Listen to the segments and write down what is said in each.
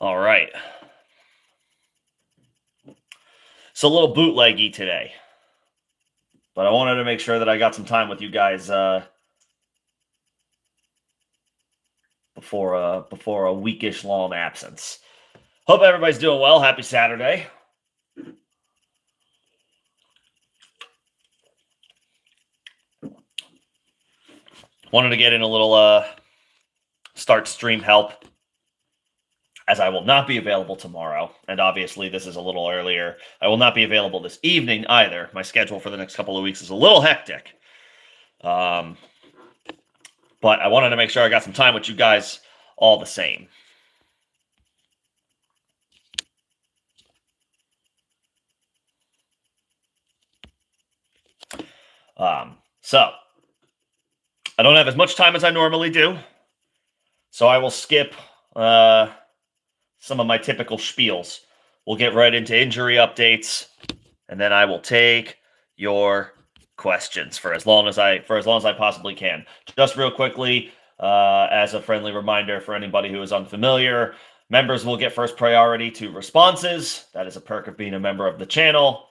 All right. It's a little bootleggy today, but I wanted to make sure that I got some time with you guys before a weekish long absence. Hope everybody's doing well. Happy Saturday. Wanted to get in a little start stream help, as I will not be available tomorrow, and obviously this is a little earlier. I will not be available this evening either. My schedule for the next couple of weeks is a little hectic. But I wanted to make sure I got some time with you guys all the same. So I don't have as much time as I normally do, so I will skip some of my typical spiels. We'll get right into injury updates, and then I will take your questions for as long as I possibly can. Just real quickly, as a friendly reminder for anybody who is unfamiliar, members will get first priority to responses. That is a perk of being a member of the channel.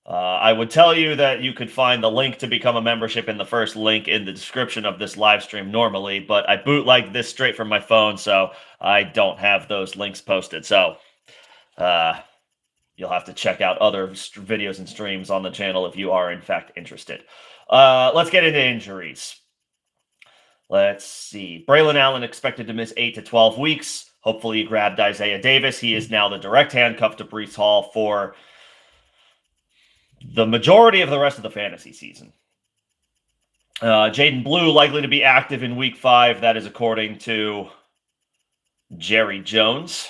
I would tell you that you could find the link to become a membership in the first link in the description of this live stream normally, but I bootlegged this straight from my phone, so I don't have those links posted. So you'll have to check out other videos and streams on the channel if you are in fact interested. Let's get into injuries. Let's see. Braylon Allen expected to miss 8 to 12 weeks. Hopefully he grabbed Isaiah Davis. He is now the direct handcuff to Breece Hall for the majority of the rest of the fantasy season. Jaden Blue likely to be active in week 5. That is according to Jerry Jones.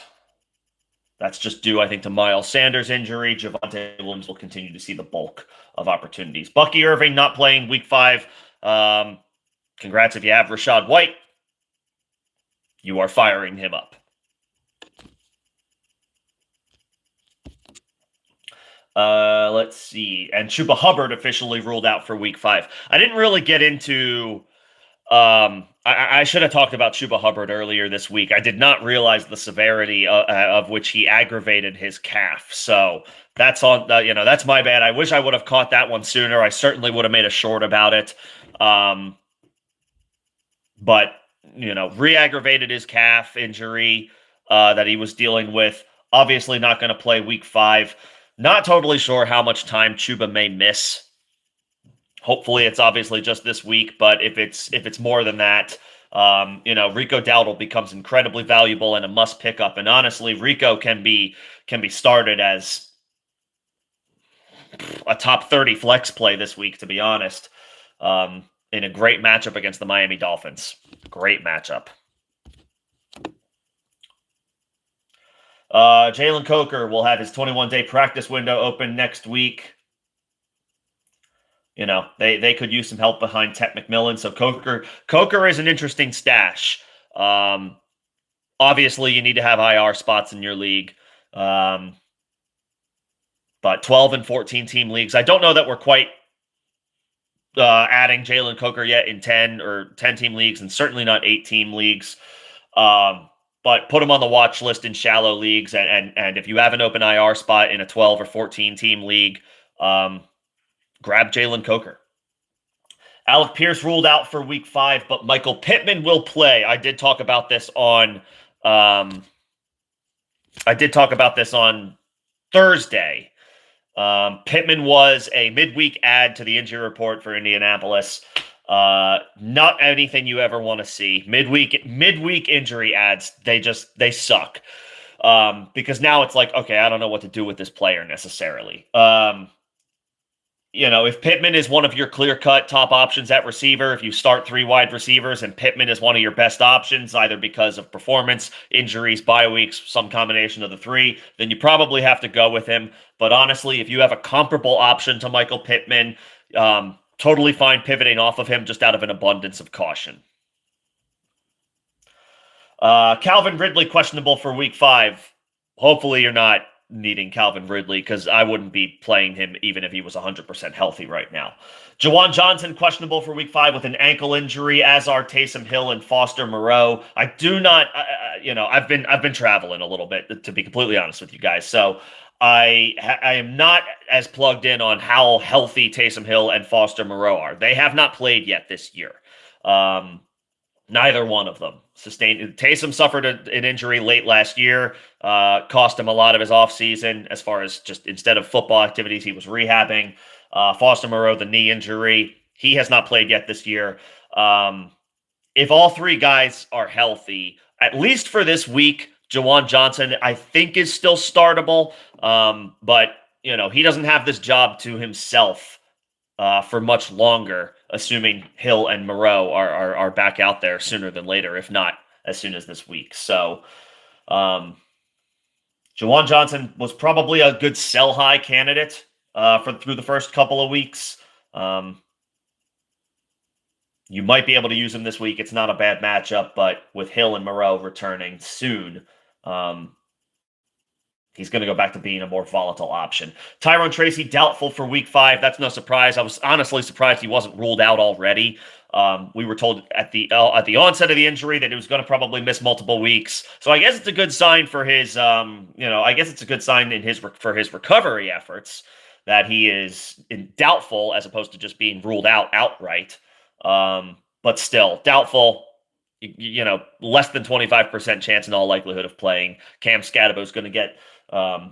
That's just due, I think, to Miles Sanders' injury. Javonte Williams will continue to see the bulk of opportunities. Bucky Irving not playing week 5. Congrats if you have Rachaad White. You are firing him up. Let's see. And Chuba Hubbard officially ruled out for week 5. I didn't really get into... I should have talked about Chuba Hubbard earlier this week. I did not realize the severity of which he aggravated his calf. So that's on, that's my bad. I wish I would have caught that one sooner. I certainly would have made a short about it. But, re-aggravated his calf injury that he was dealing with. Obviously not going to play week 5. Not totally sure how much time Chuba may miss. Hopefully it's obviously just this week, but if it's more than that, Rico Dowdle becomes incredibly valuable and a must pick up. And honestly, Rico can be started as a top 30 flex play this week, to be honest, in a great matchup against the Miami Dolphins. Great matchup. Jalen Coker will have his 21-day practice window open next week. They could use some help behind Tet McMillan. So Coker is an interesting stash. Obviously, you need to have IR spots in your league. But 12 and 14 team leagues. I don't know that we're quite adding Jalen Coker yet in 10 or 10 team leagues, and certainly not 8 team leagues. But put him on the watch list in shallow leagues. And if you have an open IR spot in a 12 or 14 team league, grab Jalen Coker. Alec Pierce ruled out for week 5, but Michael Pittman will play. I did talk about this on Thursday. Pittman was a midweek add to the injury report for Indianapolis. Not anything you ever want to see. Midweek injury ads, they suck. Because now it's like, okay, I don't know what to do with this player necessarily. If Pittman is one of your clear-cut top options at receiver, if you start 3 wide receivers and Pittman is one of your best options, either because of performance, injuries, bye weeks, some combination of the 3, then you probably have to go with him. But honestly, if you have a comparable option to Michael Pittman, totally fine pivoting off of him just out of an abundance of caution. Calvin Ridley questionable for week 5. Hopefully you're not needing Calvin Ridley because I wouldn't be playing him even if he was 100% healthy right now. Jawan Johnson questionable for Week 5 with an ankle injury, as are Taysom Hill and Foster Moreau. I do not, I've been traveling a little bit, to be completely honest with you guys. So I am not as plugged in on how healthy Taysom Hill and Foster Moreau are. They have not played yet this year. Neither one of them sustained. Taysom suffered an injury late last year, cost him a lot of his offseason as far as just instead of football activities, he was rehabbing. Foster Moreau, the knee injury, he has not played yet this year. If all three guys are healthy, at least for this week, Jawan Johnson, I think, is still startable. But, he doesn't have this job to himself for much longer, assuming Hill and Moreau are back out there sooner than later, if not as soon as this week. So, Jawan Johnson was probably a good sell high candidate through the first couple of weeks. You might be able to use him this week. It's not a bad matchup, but with Hill and Moreau returning soon, he's going to go back to being a more volatile option. Tyrone Tracy, doubtful for Week 5. That's no surprise. I was honestly surprised he wasn't ruled out already. We were told at the onset of the injury that he was going to probably miss multiple weeks. So I guess it's a good sign for his, I guess it's a good sign for his recovery efforts that he is doubtful as opposed to just being ruled out outright. But still, doubtful. Less than 25% chance in all likelihood of playing. Cam Scatabo is going to get a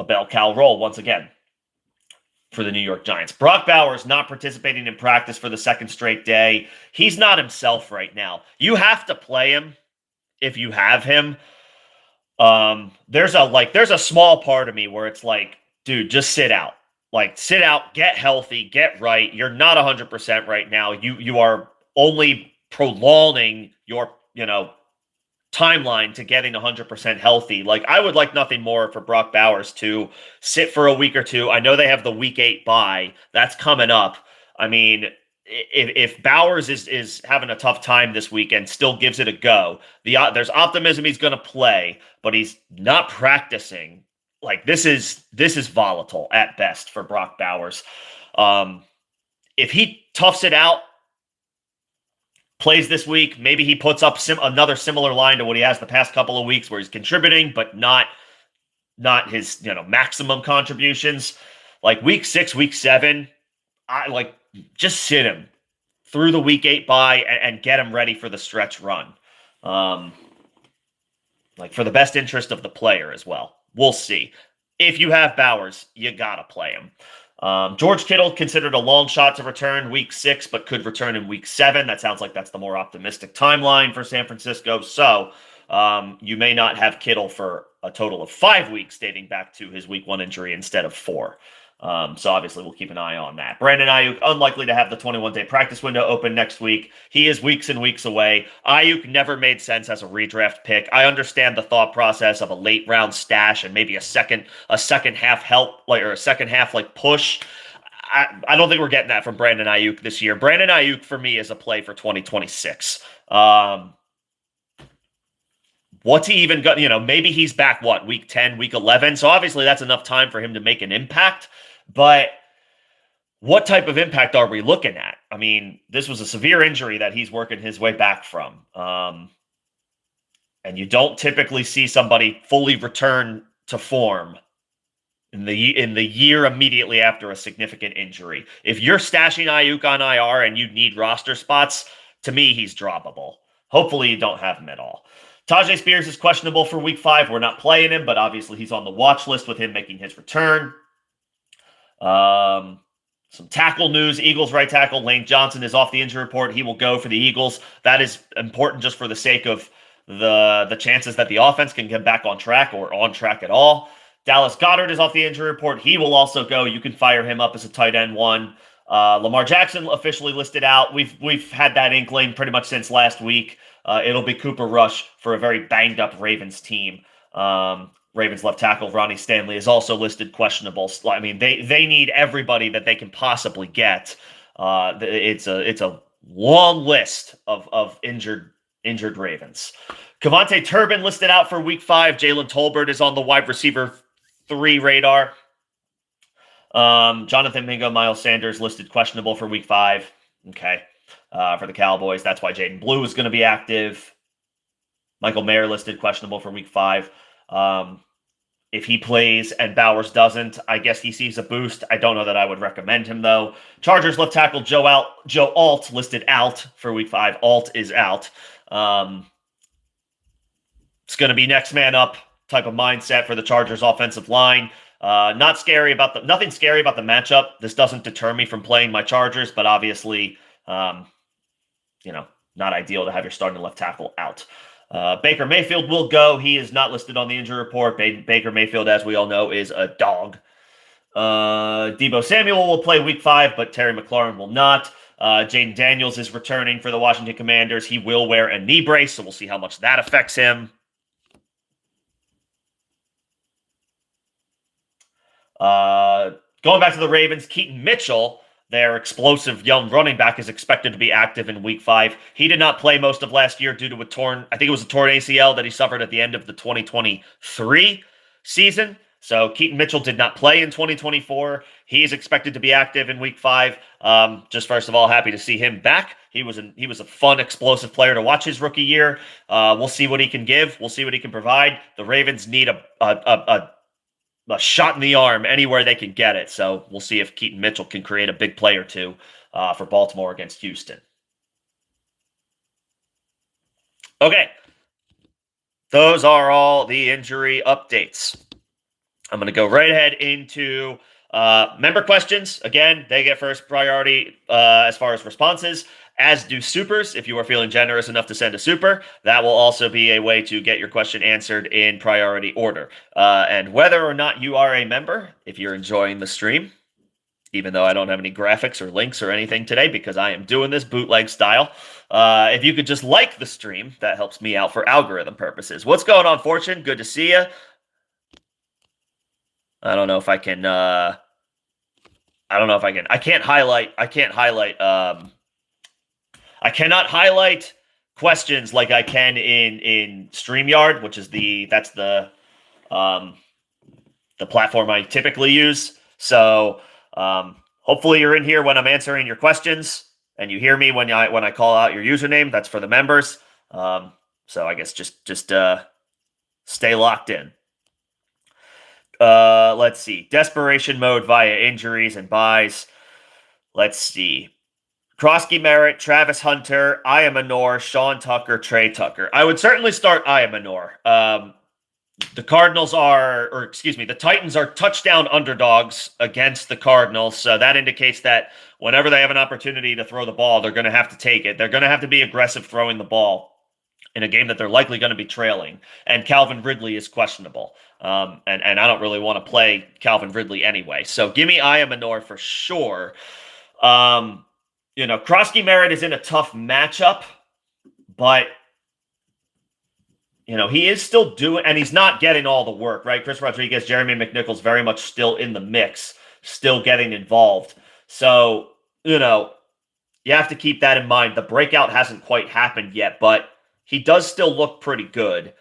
bell cow role once again for the New York Giants. Brock Bowers not participating in practice for the second straight day. He's not himself right now. You have to play him if you have him. There's a small part of me where it's like, dude, just sit out. Sit out, get healthy, get right. You're not 100% right now. You are only prolonging your, timeline to getting 100% healthy. I would like nothing more for Brock Bowers to sit for a week or two. I know they have the Week 8 bye. That's coming up. I mean, if Bowers is having a tough time this weekend, still gives it a go. There's optimism he's going to play, but he's not practicing. This is volatile at best for Brock Bowers. If he toughs it out, plays this week, maybe he puts up another similar line to what he has the past couple of weeks where he's contributing, but not his, maximum contributions. Week 6, week 7, just sit him through the Week 8 bye and get him ready for the stretch run. For the best interest of the player as well. We'll see. If you have Bowers, you got to play him. George Kittle considered a long shot to return Week 6, but could return in Week 7. That sounds like that's the more optimistic timeline for San Francisco. So you may not have Kittle for a total of 5 weeks dating back to his Week 1 injury instead of 4. So obviously we'll keep an eye on that. Brandon Ayuk, unlikely to have the 21-day practice window open next week. He is weeks and weeks away. Ayuk never made sense as a redraft pick. I understand the thought process of a late round stash and maybe a second half help, or a second half push. I don't think we're getting that from Brandon Ayuk this year. Brandon Ayuk for me is a play for 2026. What's he even got? Maybe he's back, week 10, week 11. So obviously that's enough time for him to make an impact. But what type of impact are we looking at? I mean, this was a severe injury that he's working his way back from. And you don't typically see somebody fully return to form in the year immediately after a significant injury. If you're stashing Ayuk on IR and you need roster spots, to me, he's droppable. Hopefully you don't have him at all. Tajay Spears is questionable for Week 5. We're not playing him, but obviously he's on the watch list with him making his return. Some tackle news. Eagles right tackle Lane Johnson is off the injury report. He will go for the Eagles. That is important just for the sake of the chances that the offense can get back on track or on track at all. Dallas Goedert is off the injury report. He will also go. You can fire him up as a tight end 1. Lamar Jackson officially listed out. We've had that inkling pretty much since last week. It'll be Cooper Rush for a very banged up Ravens team. Ravens left tackle Ronnie Stanley is also listed questionable. I mean, they need everybody that they can possibly get. It's a long list of injured Ravens. Cavante Turbin listed out for week 5. Jalen Tolbert is on the wide receiver 3 radar. Jonathan Mingo, Miles Sanders listed questionable for week 5. Okay. For the Cowboys. That's why Jaden Blue is going to be active. Michael Mayer listed questionable for week 5. If he plays and Bowers doesn't, I guess he sees a boost. I don't know that I would recommend him, though. Chargers left tackle Joe Alt listed out for week 5. Alt is out. It's going to be next man up type of mindset for the Chargers offensive line. Nothing scary about the matchup. This doesn't deter me from playing my Chargers, but obviously, not ideal to have your starting left tackle out. Baker Mayfield will go. He is not listed on the injury report. Baker Mayfield, as we all know, is a dog. Deebo Samuel will play week 5, but Terry McLaurin will not. Jaden Daniels is returning for the Washington Commanders. He will wear a knee brace, so we'll see how much that affects him. Going back to the Ravens, Keaton Mitchell, their explosive young running back, is expected to be active in week 5. He did not play most of last year due to a torn ACL that he suffered at the end of the 2023 season. So Keaton Mitchell did not play in 2024. He is expected to be active in week 5. Just first of all, happy to see him back. He was a fun, explosive player to watch his rookie year. We'll see what he can give. We'll see what he can provide. The Ravens need a shot in the arm anywhere they can get it. So we'll see if Keaton Mitchell can create a big play or two for Baltimore against Houston. Okay. Those are all the injury updates. I'm going to go right ahead into member questions. Again, they get first priority as far as responses, as do supers. If you are feeling generous enough to send a super, that will also be a way to get your question answered in priority order. And whether or not you are a member, if you're enjoying the stream, even though I don't have any graphics or links or anything today because I am doing this bootleg style, if you could just like the stream, that helps me out for algorithm purposes. What's going on, Fortune? Good to see you. I don't know if I can. I can't highlight. I cannot highlight questions like I can in StreamYard, which is the platform I typically use. So hopefully you're in here when I'm answering your questions, and you hear me when I call out your username. That's for the members. So I guess just stay locked in. Let's see. Desperation mode via injuries and buys. Let's see. Krosky Merritt, Travis Hunter, Ayamanor, Sean Tucker, Trey Tucker. I would certainly start Ayamanor. The Titans are touchdown underdogs against the Cardinals. So that indicates that whenever they have an opportunity to throw the ball, they're going to have to take it. They're going to have to be aggressive throwing the ball in a game that they're likely going to be trailing. And Calvin Ridley is questionable. And I don't really want to play Calvin Ridley anyway. So give me Ayamanor for sure. Krosky Merritt is in a tough matchup, but he is still doing, and he's not getting all the work, right? Chris Rodriguez, Jeremy McNichols very much still in the mix, still getting involved. So, you have to keep that in mind. The breakout hasn't quite happened yet, but he does still look pretty good.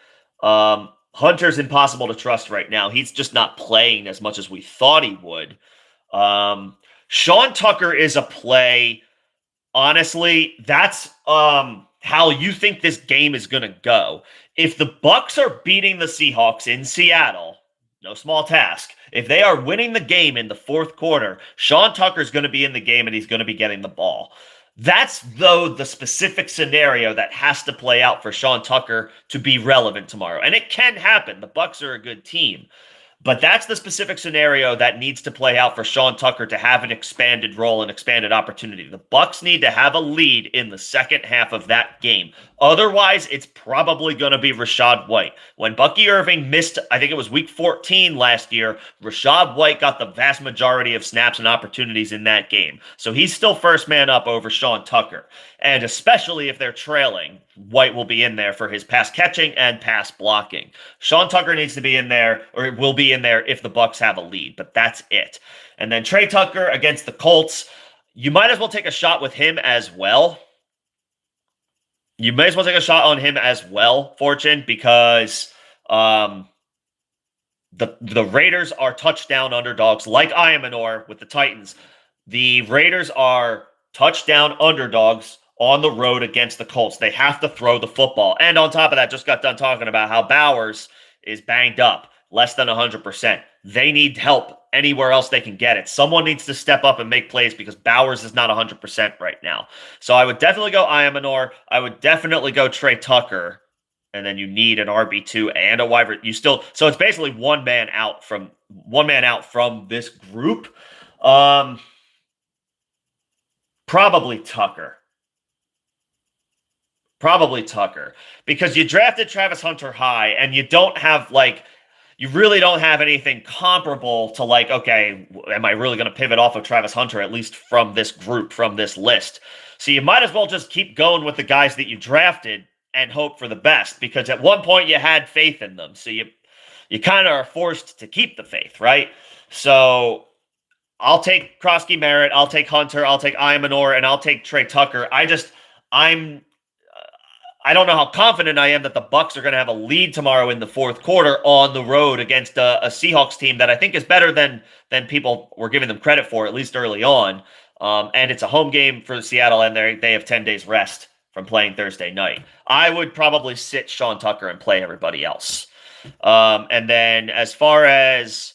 Hunter's impossible to trust right now. He's just not playing as much as we thought he would. Sean Tucker is a play. Honestly, that's how you think this game is going to go. If the Bucs are beating the Seahawks in Seattle, no small task. If they are winning the game in the fourth quarter, Sean Tucker's going to be in the game and he's going to be getting the ball. That's, though, the specific scenario that has to play out for Sean Tucker to be relevant tomorrow. And it can happen. The Bucs are a good team. But that's the specific scenario that needs to play out for Sean Tucker to have an expanded role and expanded opportunity. The Bucs need to have a lead in the second half of that game. Otherwise, it's probably going to be Rachaad White. When Bucky Irving missed, I think it was week 14 last year, Rachaad White got the vast majority of snaps and opportunities in that game. So he's still first man up over Sean Tucker. And especially if they're trailing, White will be in there for his pass catching and pass blocking. Sean Tucker needs to be in there, or will be in there if the Bucs have a lead, but that's it. And then Trey Tucker against the Colts, you might as well take a shot with him as well. You may as well take a shot on him as well, Fortune, because um, the Raiders are touchdown underdogs, like Iamanor with the Titans. The Raiders are touchdown underdogs on the road against the Colts. They have to throw the football. And on top of that, just got done talking about how Bowers is banged up, less than 100%. They need help anywhere else they can get it. Someone needs to step up and make plays because Bowers is not 100% right now. So I would definitely go Iamanor. I would definitely go Trey Tucker. And then you need an RB2 and a wide. You still, so it's basically one man out from this group. Probably Tucker. Because you drafted Travis Hunter high, and you don't have you really don't have anything comparable to okay, am I really going to pivot off of Travis Hunter, at least from this group, from this list? So you might as well just keep going with the guys that you drafted and hope for the best, because at one point you had faith in them. So you kind of are forced to keep the faith, right? So I'll take Krosky Merritt, I'll take Hunter, I'll take Iamanor, and I'll take Trey Tucker. I don't know how confident I am that the Bucs are going to have a lead tomorrow in the fourth quarter on the road against a Seahawks team that I think is better than people were giving them credit for, at least early on. And it's a home game for Seattle, and they have 10 days rest from playing Thursday night. I would probably sit Sean Tucker and play everybody else. And then as far as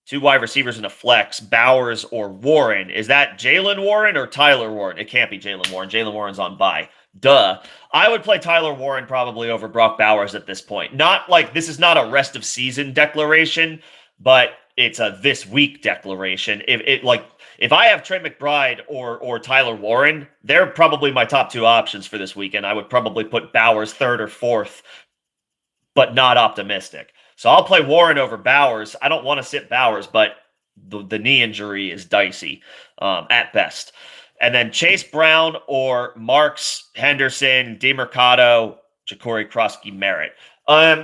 two wide receivers in a flex, Bowers or Warren, is that Jaylen Warren or Tyler Warren? It can't be Jaylen Warren. Jaylen Warren's on bye. Duh. I would play Tyler Warren probably over Brock Bowers at this point. Not this is not a rest of season declaration, but it's a this week declaration. If I have Trey McBride or Tyler Warren, they're probably my top two options for this weekend. I would probably put Bowers third or fourth, but not optimistic. So I'll play Warren over Bowers. I don't want to sit Bowers, but the knee injury is dicey at best. And then Chase Brown or Marks, Henderson, DeMercado, Ja'Cory Krosky, Merritt.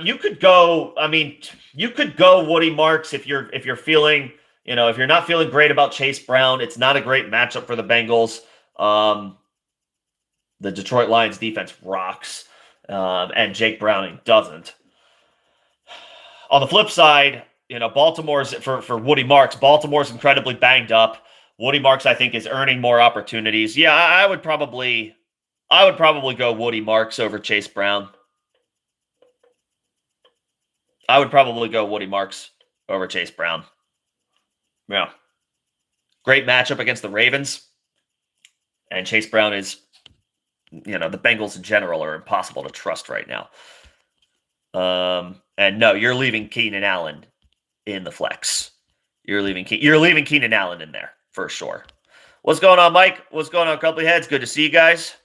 You could go Woody Marks if you're feeling, if you're not feeling great about Chase Brown. It's not a great matchup for the Bengals. The Detroit Lions defense rocks, and Jake Browning doesn't. On the flip side, Baltimore's for Woody Marks. Baltimore's incredibly banged up. Woody Marks, I think, is earning more opportunities. Yeah, I would probably go Woody Marks over Chase Brown. I would probably go Woody Marks over Chase Brown. Yeah. Great matchup against the Ravens. And Chase Brown is, the Bengals in general are impossible to trust right now. And no, you're leaving Keenan Allen in the flex. You're leaving Keenan Allen in there for sure. What's going on, Mike? What's going on, Couple Heads? Good to see you guys.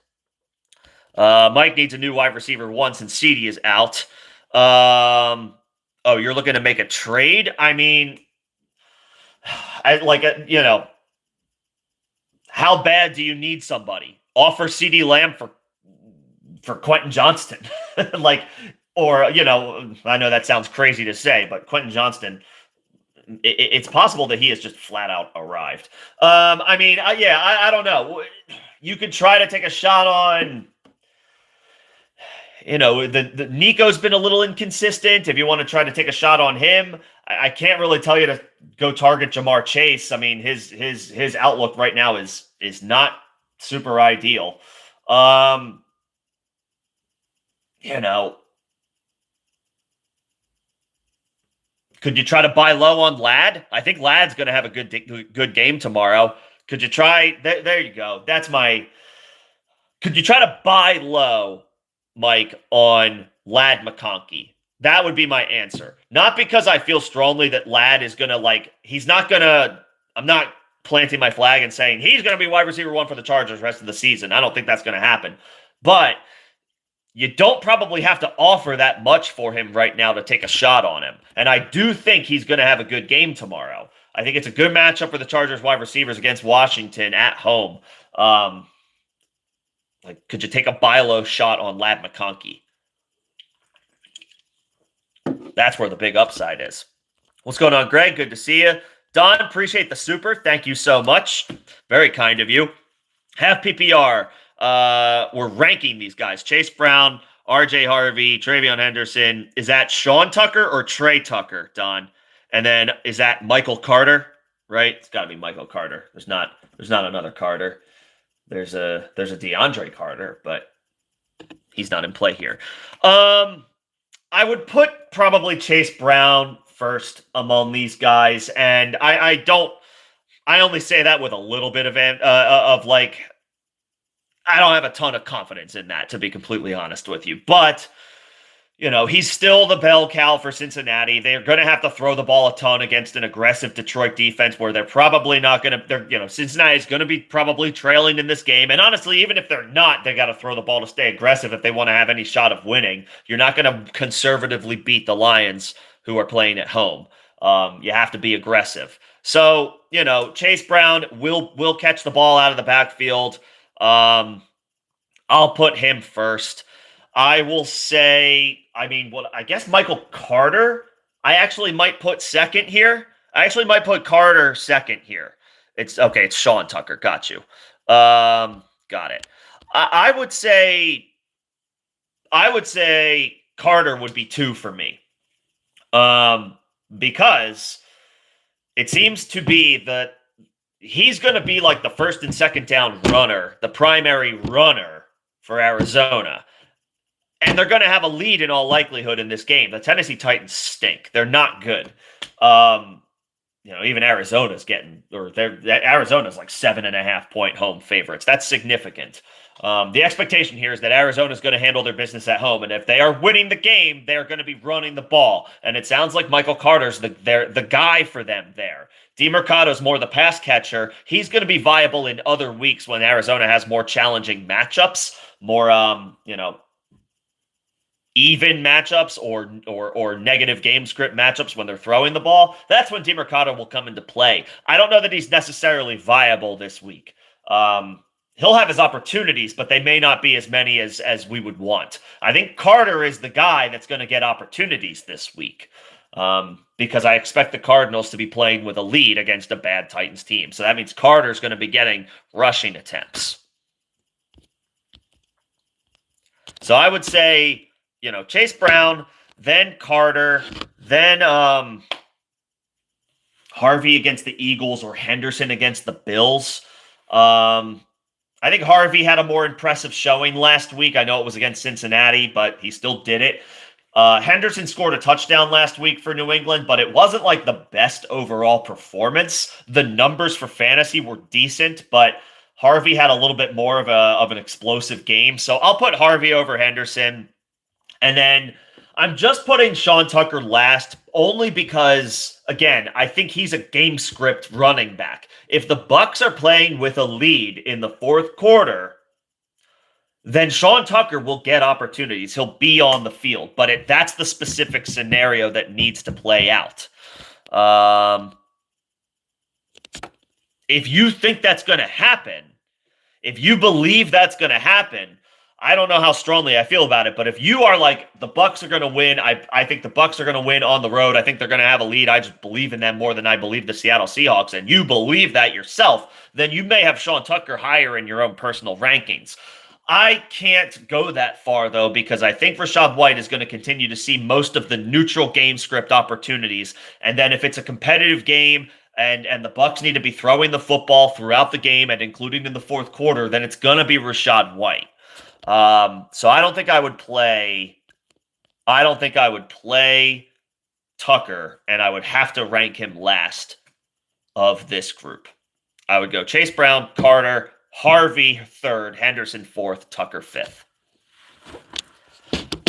Mike needs a new wide receiver one since CeeDee is out. You're looking to make a trade? I mean, how bad do you need somebody? Offer CeeDee Lamb for Quentin Johnston. Or, I know that sounds crazy to say, but Quentin Johnston, it's possible that he has just flat out arrived. I don't know. You could try to take a shot on, the Nico's been a little inconsistent. If you want to try to take a shot on him, I can't really tell you to go target Jamar Chase. I mean, his outlook right now is not super ideal. Could you try to buy low on Ladd? I think Ladd's going to have a good game tomorrow. Could you try? There you go. Could you try to buy low, Mike, on Ladd McConkey? That would be my answer. Not because I feel strongly that Ladd is going to I'm not planting my flag and saying he's going to be wide receiver one for the Chargers the rest of the season. I don't think that's going to happen. But you don't probably have to offer that much for him right now to take a shot on him. And I do think he's going to have a good game tomorrow. I think it's a good matchup for the Chargers wide receivers against Washington at home. Could you take a buy low shot on Ladd McConkey? That's where the big upside is. What's going on, Greg? Good to see you. Don, appreciate the super. Thank you so much. Very kind of you. Half PPR. we're ranking these guys. Chase Brown, RJ Harvey, Travion Henderson. Is that Sean Tucker or Trey Tucker, Don? And then is that Michael Carter? Right? It's got to be Michael Carter. There's not another Carter. There's a DeAndre Carter, but he's not in play here. I would put probably Chase Brown first among these guys, and I only say that with a little bit of like, I don't have a ton of confidence in that, to be completely honest with you. But, he's still the bell cow for Cincinnati. They're going to have to throw the ball a ton against an aggressive Detroit defense where they're probably not going to, Cincinnati is going to be probably trailing in this game. And honestly, even if they're not, they got to throw the ball to stay aggressive if they want to have any shot of winning. You're not going to conservatively beat the Lions, who are playing at home. You have to be aggressive. So, Chase Brown will catch the ball out of the backfield. I'll put him first. I will say, I guess Michael Carter, I actually might put second here. I actually might put Carter second here. It's Sean Tucker. Got you. Got it. I would say Carter would be 2 for me. Because it seems to be that he's going to be like the first and second down runner, the primary runner for Arizona. And they're going to have a lead in all likelihood in this game. The Tennessee Titans stink. They're not good. Even Arizona's Arizona's like 7.5-point home favorites. That's significant. The expectation here is that Arizona's going to handle their business at home, and if they are winning the game, they're going to be running the ball. And it sounds like Michael Carter's the guy for them there. DeMercado's more the pass catcher. He's going to be viable in other weeks when Arizona has more challenging matchups, more even matchups or negative game script matchups when they're throwing the ball. That's when DeMercado will come into play. I don't know that he's necessarily viable this week. He'll have his opportunities, but they may not be as many as we would want. I think Carter is the guy that's going to get opportunities this week, because I expect the Cardinals to be playing with a lead against a bad Titans team. So that means Carter's going to be getting rushing attempts. So I would say, Chase Brown, then Carter, then Harvey against the Eagles or Henderson against the Bills. I think Harvey had a more impressive showing last week. I know it was against Cincinnati, but he still did it. Henderson scored a touchdown last week for New England, but it wasn't like the best overall performance. The numbers for fantasy were decent, but Harvey had a little bit more of an explosive game. So I'll put Harvey over Henderson. And then I'm just putting Sean Tucker last only because, again, I think he's a game script running back. If the Bucs are playing with a lead in the fourth quarter, then Sean Tucker will get opportunities. He'll be on the field, but that's the specific scenario that needs to play out. If you think that's going to happen, if you believe that's going to happen, I don't know how strongly I feel about it, but if you are like, the Bucs are going to win, I think the Bucs are going to win on the road, I think they're going to have a lead, I just believe in them more than I believe the Seattle Seahawks, and you believe that yourself, then you may have Sean Tucker higher in your own personal rankings. I can't go that far, though, because I think Rachaad White is going to continue to see most of the neutral game script opportunities, and then if it's a competitive game, and the Bucs need to be throwing the football throughout the game and including in the fourth quarter, then it's going to be Rachaad White. So I don't think I would play Tucker, and I would have to rank him last of this group. I would go Chase Brown, Carter, Harvey third, Henderson fourth, Tucker fifth.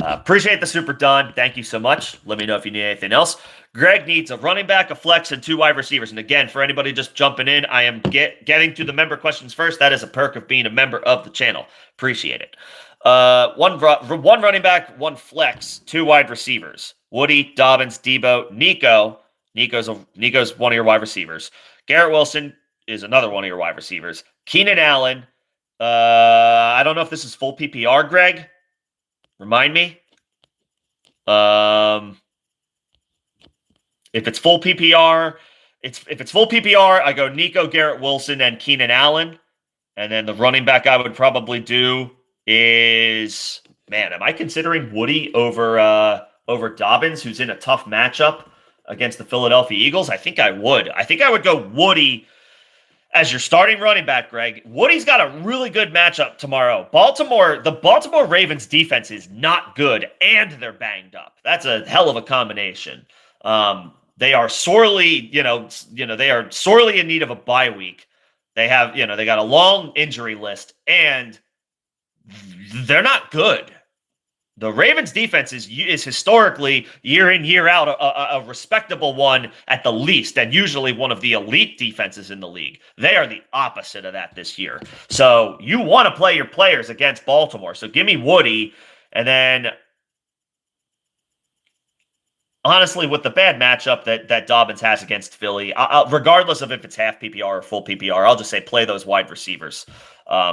Appreciate the super, Don. Thank you so much. Let me know if you need anything else. Greg needs a running back, a flex, and 2 wide receivers. And again, for anybody just jumping in, I am getting to the member questions first. That is a perk of being a member of the channel. Appreciate it. One running back, 1 flex, 2 wide receivers. Woody, Dobbins, Debo, Nico. Nico's one of your wide receivers. Garrett Wilson is another one of your wide receivers. Keenan Allen. I don't know if this is full PPR, Greg. Remind me. If it's full PPR, I go Nico, Garrett Wilson, and Keenan Allen. And then the running back I would probably do is, man, am I considering Woody over Dobbins, who's in a tough matchup against the Philadelphia Eagles? I think I would. I think I would go Woody as your starting running back, Greg. Woody's got a really good matchup tomorrow. The Baltimore Ravens defense is not good, and they're banged up. That's a hell of a combination. They are sorely, they are sorely in need of a bye week. They have, they got a long injury list, and they're not good. The Ravens defense is historically, year in, year out, a respectable one at the least, and usually one of the elite defenses in the league. They are the opposite of that this year. So you want to play your players against Baltimore. So give me Woody, and then honestly, with the bad matchup that Dobbins has against Philly, regardless of if it's half PPR or full PPR, I'll just say play those wide receivers.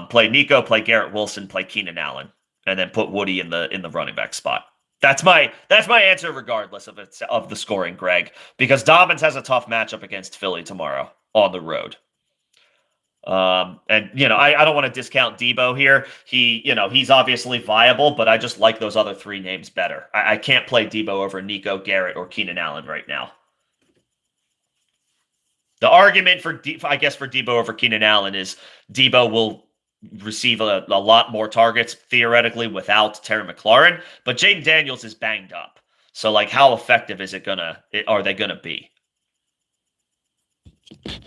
Play Nico, play Garrett Wilson, play Keenan Allen, and then put Woody in the running back spot. That's my answer, regardless of the scoring, Greg, because Dobbins has a tough matchup against Philly tomorrow on the road. And I don't want to discount Debo here. He's obviously viable, but I just like those other three names better. I can't play Debo over Nico, Garrett, or Keenan Allen right now. The argument for Debo over Keenan Allen is Debo will receive a lot more targets theoretically without Terry McLaurin, but Jaden Daniels is banged up. So how effective are they gonna be?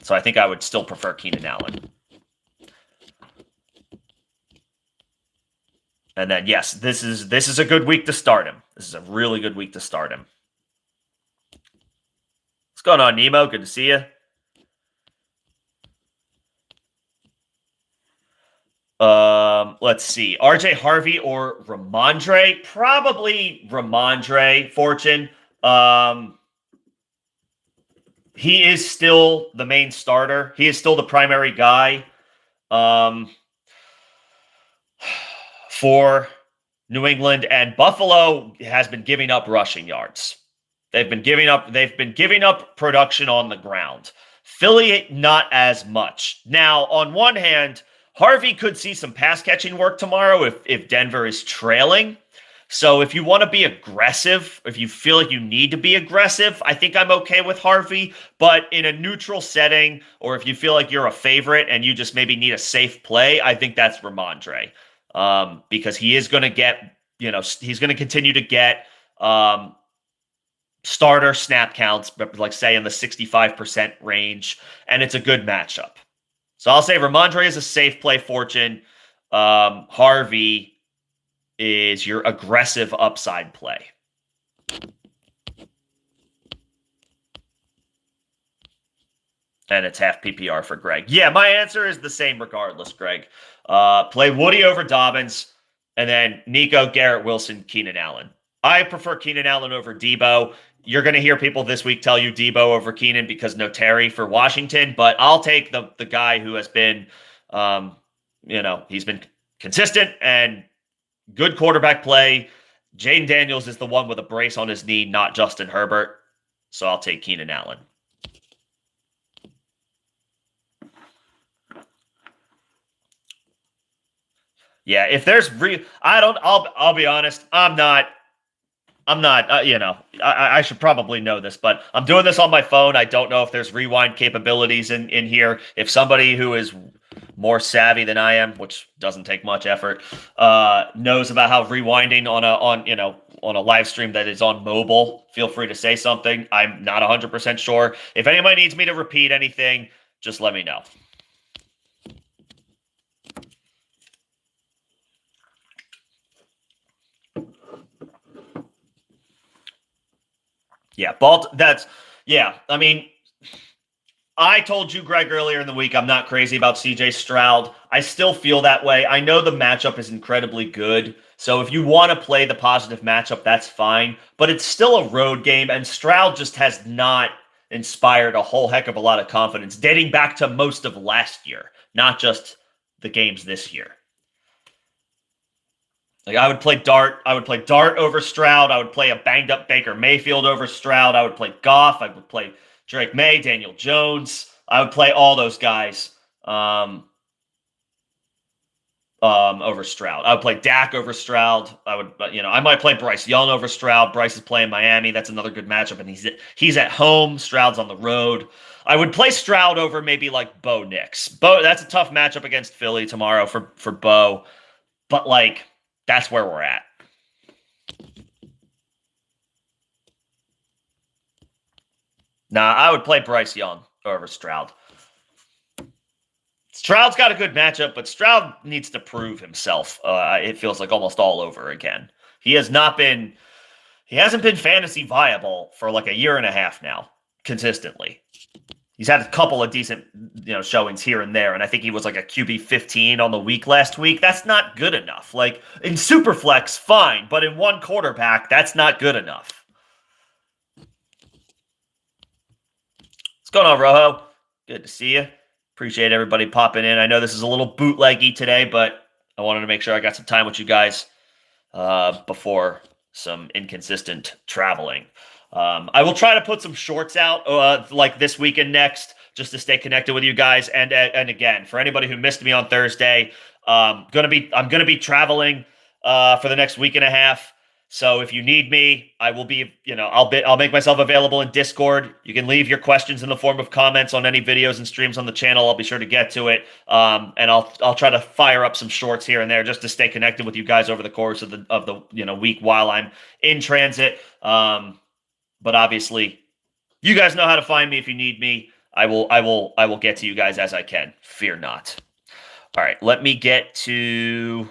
So I think I would still prefer Keenan Allen. And then yes, this is a good week to start him. This is a really good week to start him. What's going on, Nemo? Good to see you. Let's see. RJ Harvey or Ramondre? Probably Ramondre, Fortune. He is still the main starter. He is still the primary guy for New England, and Buffalo has been giving up rushing yards. They've been giving up production on the ground. Philly, not as much. Now, on one hand, Harvey could see some pass catching work tomorrow if Denver is trailing. So if you want to be aggressive, if you feel like you need to be aggressive, I think I'm okay with Harvey. But in a neutral setting, or if you feel like you're a favorite and you just maybe need a safe play, I think that's Ramondre. Because he is going to get, he's going to continue to get starter snap counts, like say in the 65% range, and it's a good matchup. So I'll say Ramondre is a safe play, Fortune. Harvey is your aggressive upside play. And it's half PPR for Greg. Yeah, my answer is the same regardless, Greg. Play Woody over Dobbins, and then Nico, Garrett Wilson, Keenan Allen. I prefer Keenan Allen over Debo. You're going to hear people this week tell you Debo over Keenan because no Terry for Washington, but I'll take the guy who has been, he's been consistent and good quarterback play. Jaden Daniels is the one with a brace on his knee, not Justin Herbert. So I'll take Keenan Allen. Yeah, if there's I'll be honest, I'm not, I should probably know this, but I'm doing this on my phone. I don't know if there's rewind capabilities in here. If somebody who is more savvy than I am, which doesn't take much effort, knows about how rewinding on a live stream that is on mobile, feel free to say something. I'm not 100% sure. If anybody needs me to repeat anything, just let me know. Yeah, I mean, I told you, Greg, earlier in the week, I'm not crazy about CJ Stroud. I still feel that way. I know the matchup is incredibly good. So if you want to play the positive matchup, that's fine. But it's still a road game, and Stroud just has not inspired a whole heck of a lot of confidence dating back to most of last year, not just the games this year. I would play Dart. I would play Dart over Stroud. I would play a banged up Baker Mayfield over Stroud. I would play Goff. I would play Drake May, Daniel Jones. I would play all those guys over Stroud. I would play Dak over Stroud. I might play Bryce Young over Stroud. Bryce is playing Miami. That's another good matchup, and he's at home. Stroud's on the road. I would play Stroud over maybe like Bo Nix. That's a tough matchup against Philly tomorrow for Bo, but like that's where we're at. Nah, I would play Bryce Young over Stroud. Stroud's got a good matchup, but Stroud needs to prove himself. It feels like almost all over again. He hasn't been fantasy viable for like a year and a half now, consistently. He's had a couple of decent, showings here and there, and I think he was like a QB 15 on the week last week. That's not good enough. Like in Superflex, fine, but in one quarterback, that's not good enough. What's going on, Rojo? Good to see you. Appreciate everybody popping in. I know this is a little bootleggy today, but I wanted to make sure I got some time with you guys before some inconsistent traveling. I will try to put some shorts out like this week and next, just to stay connected with you guys. And again, for anybody who missed me on Thursday, I'm gonna be traveling for the next week and a half. So if you need me, I will be, I'll make myself available in Discord. You can leave your questions in the form of comments on any videos and streams on the channel. I'll be sure to get to it. And I'll try to fire up some shorts here and there just to stay connected with you guys over the course of the week while I'm in transit. But obviously, you guys know how to find me if you need me. I will get to you guys as I can. Fear not. All right, let me get to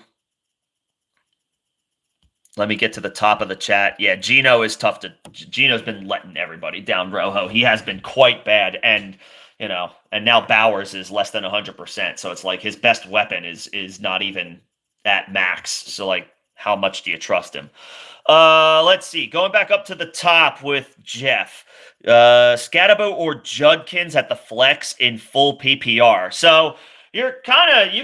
the top of the chat. Yeah, Gino is tough Gino's been letting everybody down, Rojo. He has been quite bad, and now Bowers is less than 100%. So it's like his best weapon is not even at max. So like, how much do you trust him? Let's see. Going back up to the top with Jeff. Scatabo or Judkins at the flex in full PPR. So you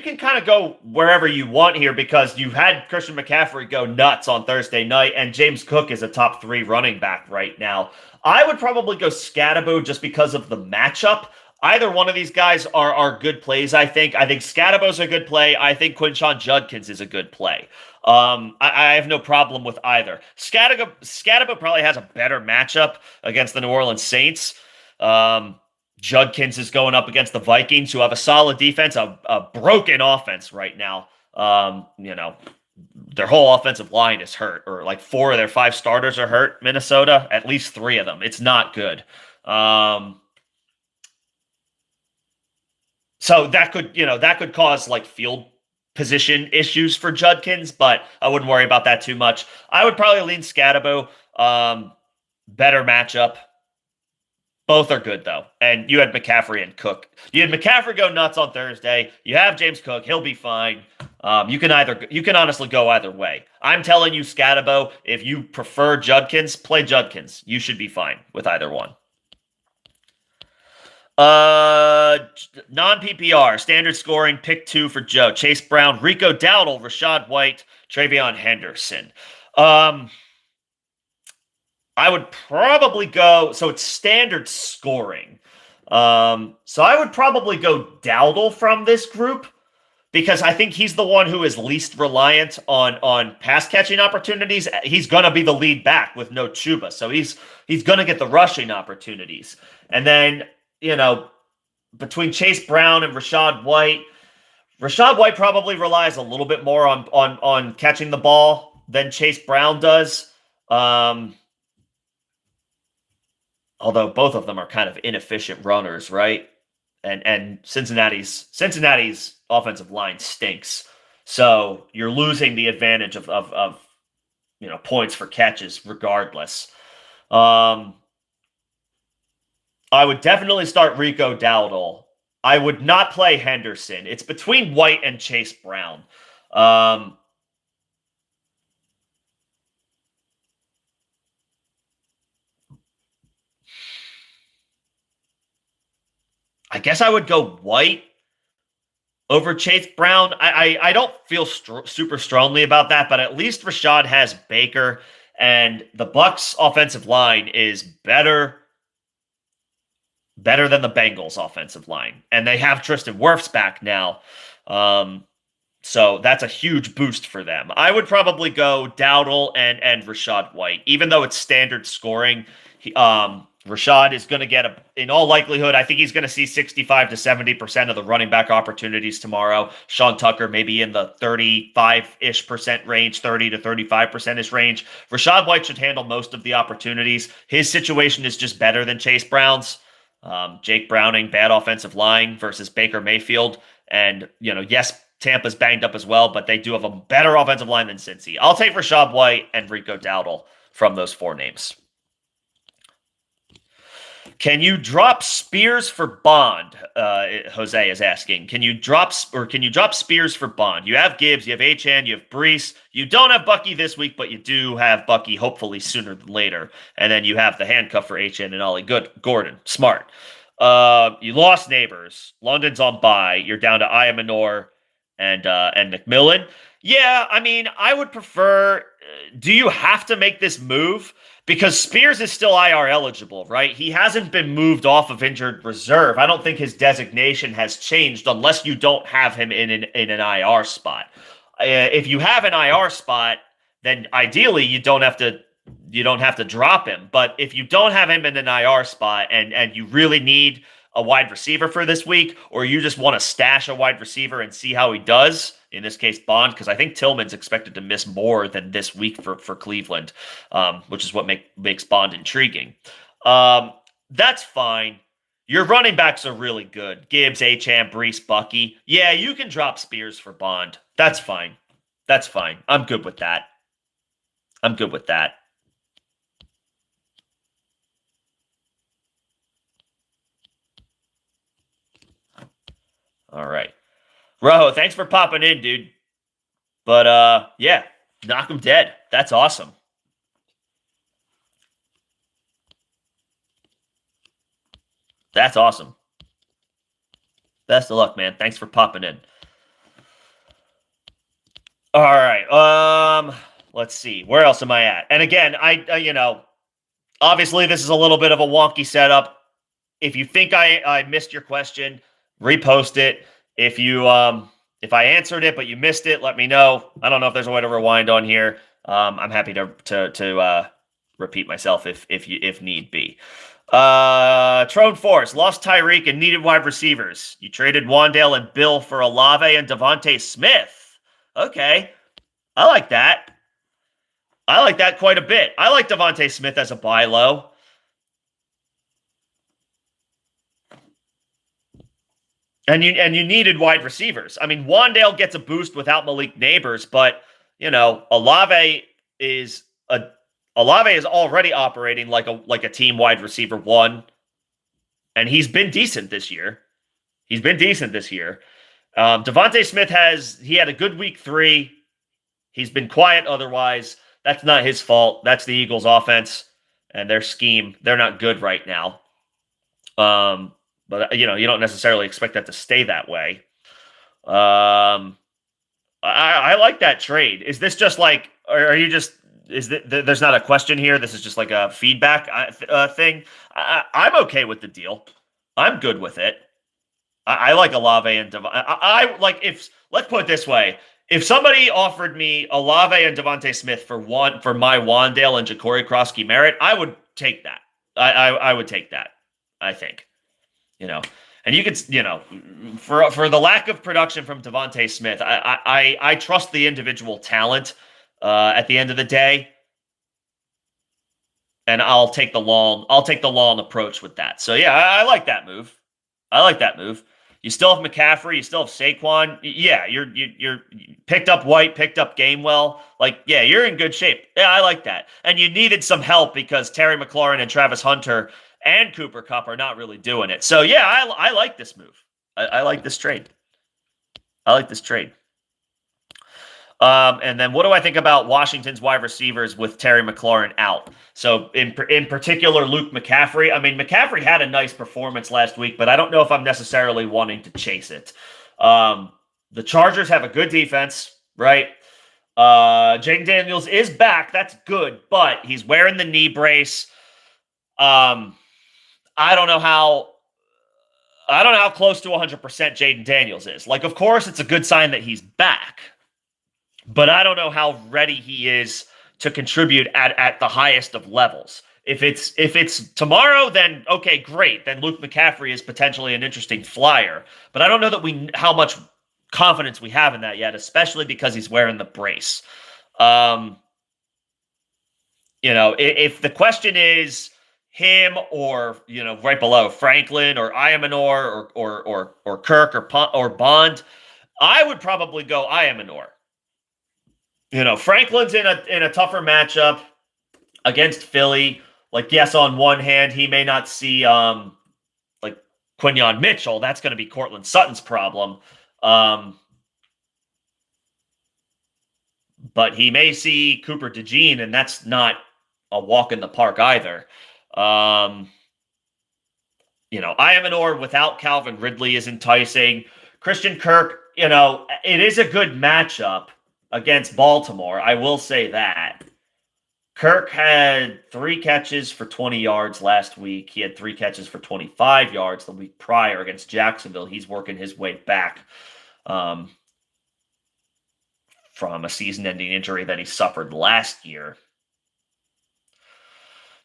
can kind of go wherever you want here, because you've had Christian McCaffrey go nuts on Thursday night, and James Cook is a top 3 running back right now. I would probably go Scatabo just because of the matchup. Either one of these guys are good plays, I think. I think Scatabo's a good play. I think Quinshon Judkins is a good play. I have no problem with either. Scatabo probably has a better matchup against the New Orleans Saints. Judkins is going up against the Vikings, who have a solid defense, a broken offense right now. Their whole offensive line is hurt, or like 4 of their 5 starters are hurt. Minnesota, at least 3 of them. It's not good. So that could cause like field position issues for Judkins, but I wouldn't worry about that too much. I would probably lean Scatabo. Better matchup. Both are good, though. And you had McCaffrey and Cook. You had McCaffrey go nuts on Thursday. You have James Cook. He'll be fine. You can honestly go either way. I'm telling you, Scatabo, if you prefer Judkins, play Judkins. You should be fine with either one. Non-PPR, standard scoring, pick 2 for Joe. Chase Brown, Rico Dowdle, Rachaad White, Travion Henderson. I would probably go, so it's standard scoring. So I would probably go Dowdle from this group, because I think he's the one who is least reliant on pass catching opportunities. He's going to be the lead back with no Chuba. So he's going to get the rushing opportunities. And then, between Chase Brown and Rachaad White probably relies a little bit more on catching the ball than Chase Brown does. Although both of them are kind of inefficient runners, right? And Cincinnati's offensive line stinks. So you're losing the advantage of points for catches regardless. I would definitely start Rico Dowdle. I would not play Henderson. It's between White and Chase Brown. I guess I would go White over Chase Brown. I don't feel super strongly about that, but at least Rashad has Baker, and the Bucs' offensive line is better than the Bengals' offensive line. And they have Tristan Wirfs back now. So that's a huge boost for them. I would probably go Dowdle and Rashad White, even though it's standard scoring. Rashad is going to get in all likelihood, I think he's going to see 65 to 70% of the running back opportunities tomorrow. Sean Tucker maybe in the 35-ish% range, 30 to 35% range. Rashad White should handle most of the opportunities. His situation is just better than Chase Brown's. Jake Browning, bad offensive line versus Baker Mayfield. And, yes, Tampa's banged up as well, but they do have a better offensive line than Cincy. I'll take Rashad White and Rico Dowdle from those four names. Can you drop Spears for Bond? Jose is asking. Can you drop Spears for Bond? You have Gibbs, you have Achane, you have Brees. You don't have Bucky this week, but you do have Bucky hopefully sooner than later. And then you have the handcuff for Achane and Ollie Gordon. Smart. You lost Neighbors. London's on bye. You're down to Ayamanor and McMillan. Yeah, I mean, I would prefer. Do you have to make this move? Because Spears is still IR eligible, right? He hasn't been moved off of injured reserve. I don't think his designation has changed unless you don't have him in an IR spot. If you have an IR spot, then ideally you don't have to drop him. But if you don't have him in an IR spot and you really need a wide receiver for this week, or you just want to stash a wide receiver and see how he does, in this case Bond, because I think Tillman's expected to miss more than this week for Cleveland, which is what makes Bond intriguing. That's fine. Your running backs are really good. Gibbs, Achane, Brees, Bucky. Yeah, you can drop Spears for Bond. That's fine. That's fine. I'm good with that. All right. Rojo, thanks for popping in, dude. But, yeah, knock him dead. That's awesome. That's awesome. Best of luck, man. Thanks for popping in. All right. Let's see. Where else am I at? And again, obviously this is a little bit of a wonky setup. If you think I missed your question, repost it. If I answered it but you missed it, let me know. I don't know if there's a way to rewind on here. I'm happy to repeat myself if need be. Trone Force lost Tyreek and needed wide receivers. You traded Wandale and Bill for Olave and Devontae Smith. Okay, I like that. I like that quite a bit. I like Devontae Smith as a buy low. And you needed wide receivers. I mean, Wandale gets a boost without Malik Neighbors, but Olave is already operating like a team wide receiver one, and he's been decent this year. Devontae Smith had a good week 3. He's been quiet otherwise. That's not his fault. That's the Eagles' offense and their scheme. They're not good right now. But you don't necessarily expect that to stay that way. I like that trade. Is this just like, or are you just? There's not a question here. This is just like a feedback thing. I'm okay with the deal. I'm good with it. I like Olave and Devontae. I like let's put it this way. If somebody offered me Olave and Devontae Smith for my Wandale and Ja'Cory Krosky Merritt, I would take that. I would take that. I think. And you could, for the lack of production from Devontae Smith, I trust the individual talent at the end of the day, and I'll take the long approach with that. So yeah, I like that move. You still have McCaffrey, you still have Saquon. Yeah, you're picked up White, picked up Gainwell. Like, yeah, you're in good shape. Yeah, I like that. And you needed some help because Terry McLaurin and Travis Hunter and Cooper Kupp are not really doing it. So, yeah, I like this move. I like this trade. And then what do I think about Washington's wide receivers with Terry McLaurin out? So, in particular, Luke McCaffrey. I mean, McCaffrey had a nice performance last week, but I don't know if I'm necessarily wanting to chase it. The Chargers have a good defense, right? Jaden Daniels is back. That's good, but he's wearing the knee brace. I don't know how I don't know how close to 100% Jaden Daniels is. Like, of course, it's a good sign that he's back, but I don't know how ready he is to contribute at the highest of levels. If it's tomorrow, then okay, great. Then Luke McCaffrey is potentially an interesting flyer. But I don't know that how much confidence we have in that yet, especially because he's wearing the brace. If the question is him or right below Franklin or Iamanor or Kirk or Bond, I would probably go Iamanor. Franklin's in a tougher matchup against Philly. Like, yes, on one hand, he may not see like Quinyon Mitchell. That's going to be Cortland Sutton's problem. But he may see Cooper DeJean, and that's not a walk in the park either. Iamanor without Calvin Ridley is enticing. Christian Kirk, it is a good matchup against Baltimore. I will say that. Kirk had 3 catches for 20 yards last week. He had 3 catches for 25 yards the week prior against Jacksonville. He's working his way back from a season-ending injury that he suffered last year.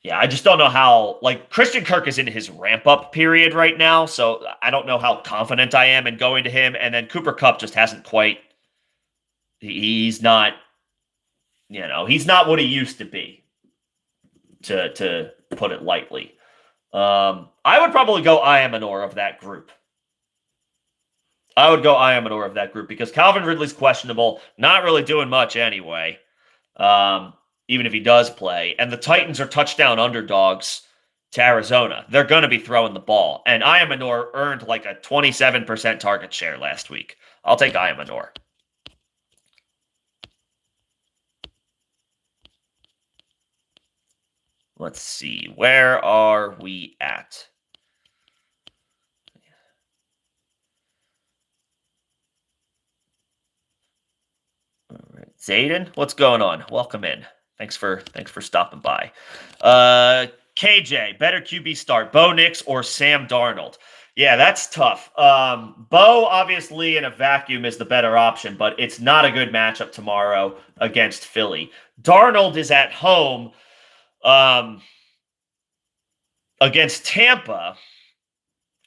Yeah, I just don't know how, Christian Kirk is in his ramp-up period right now, so I don't know how confident I am in going to him. And then Cooper Kupp just hasn't quite, he's not what he used to be, to put it lightly. I would probably go Iamanor of that group. I would go Iamanor of that group because Calvin Ridley's questionable, not really doing much anyway, even if he does play. And the Titans are touchdown underdogs to Arizona. They're going to be throwing the ball. And Iamanor earned like a 27% target share last week. I'll take Iamanor. Let's see. Where are we at? All right. Zayden, what's going on? Welcome in. Thanks for stopping by. KJ, better QB start, Bo Nix or Sam Darnold? Yeah, that's tough. Bo, obviously, in a vacuum is the better option, but it's not a good matchup tomorrow against Philly. Darnold is at home against Tampa,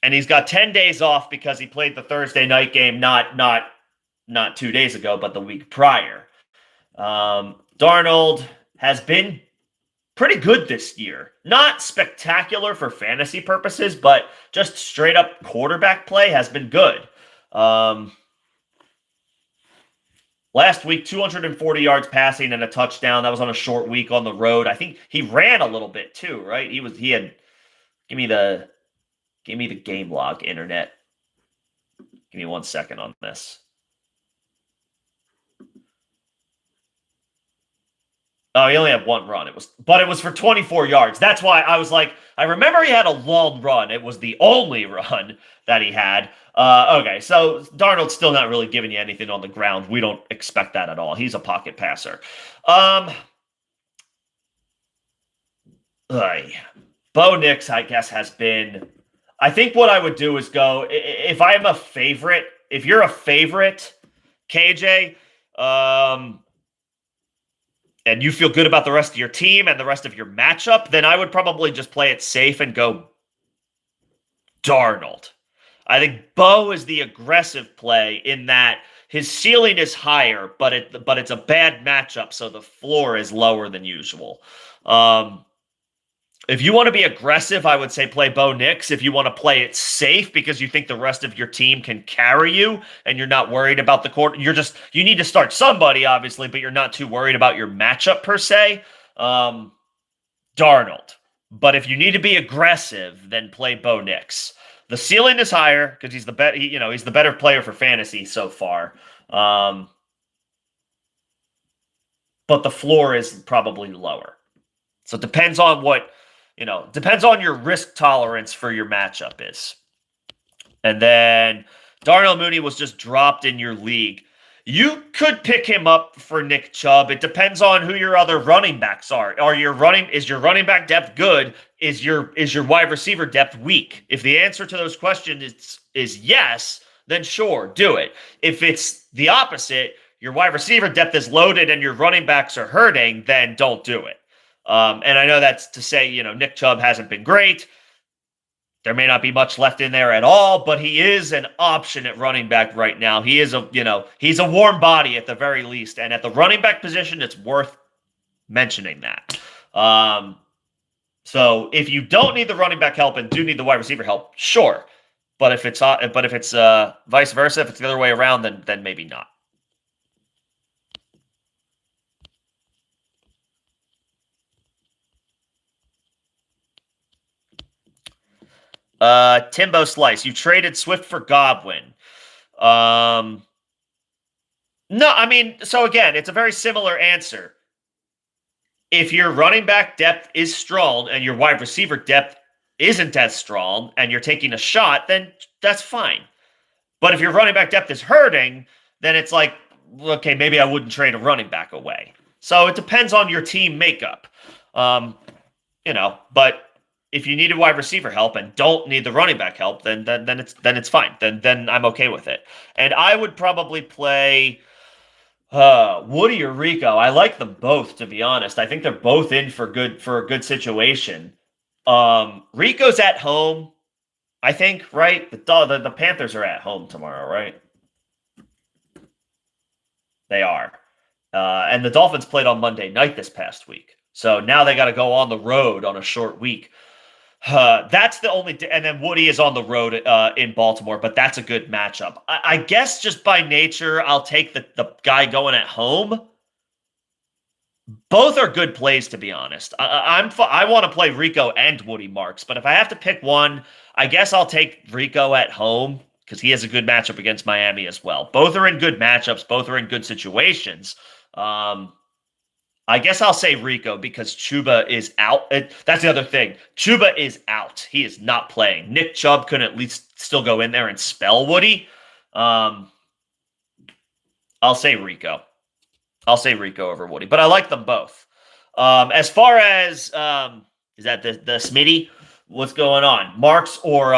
and he's got 10 days off because he played the Thursday night game not 2 days ago, but the week prior. Darnold has been pretty good this year. Not spectacular for fantasy purposes, but just straight up quarterback play has been good. Last week, 240 yards passing and a touchdown. That was on a short week on the road. I think he ran a little bit too, right? He had give me the game log, internet. Give me 1 second on this. Oh, he only had 1 run. But it was for 24 yards. That's why I was like, I remember he had a long run. It was the only run that he had. Okay, so Darnold's still not really giving you anything on the ground. We don't expect that at all. He's a pocket passer. Bo Nix, I guess, has been. I think what I would do is go if I'm a favorite. If you're a favorite, KJ, and you feel good about the rest of your team and the rest of your matchup, then I would probably just play it safe and go Darnold. I think Bo is the aggressive play in that his ceiling is higher, but it's a bad matchup, so the floor is lower than usual. If you want to be aggressive, I would say play Bo Nix. If you want to play it safe because you think the rest of your team can carry you and you're not worried about the quarter, you need to start somebody, obviously, but you're not too worried about your matchup per se. Darnold. But if you need to be aggressive, then play Bo Nix. The ceiling is higher because he's the better player for fantasy so far. But the floor is probably lower. So it depends on depends on your risk tolerance for your matchup is. And then Darnell Mooney was just dropped in your league. You could pick him up for Nick Chubb. It depends on who your other running backs are. Is your running back depth good? Is your wide receiver depth weak? If the answer to those questions is yes, then sure, do it. If it's the opposite, your wide receiver depth is loaded and your running backs are hurting, then don't do it. And I know that's to say, Nick Chubb hasn't been great. There may not be much left in there at all, but he is an option at running back right now. He is he's a warm body at the very least. And at the running back position, it's worth mentioning that. So if you don't need the running back help and do need the wide receiver help, sure. But if it's vice versa, if it's the other way around, then maybe not. Timbo Slice, you traded Swift for Godwin. No, I mean, so again, it's a very similar answer. If your running back depth is strong and your wide receiver depth isn't as strong and you're taking a shot, then that's fine. But if your running back depth is hurting, then it's like, okay, maybe I wouldn't trade a running back away. So it depends on your team makeup. But if you need a wide receiver help and don't need the running back help, then it's fine. Then I'm okay with it. And I would probably play Woody or Rico. I like them both, to be honest. I think they're both in for a good situation. Rico's at home, I think, right? The Panthers are at home tomorrow, right? They are. And the Dolphins played on Monday night this past week. So now they got to go on the road on a short week. That's the only, and then Woody is on the road in Baltimore, but that's a good matchup. I guess just by nature, I'll take the guy going at home. Both are good plays, to be honest. I want to play Rico and Woody Marks, but if I have to pick one, I guess I'll take Rico at home because he has a good matchup against Miami as well. Both are in good matchups. Both are in good situations. I guess I'll say Rico because Chuba is out. That's the other thing. Chuba is out. He is not playing. Nick Chubb could at least still go in there and spell Woody. I'll say Rico. I'll say Rico over Woody, but I like them both. As far as is that the Smitty? What's going on? Marks or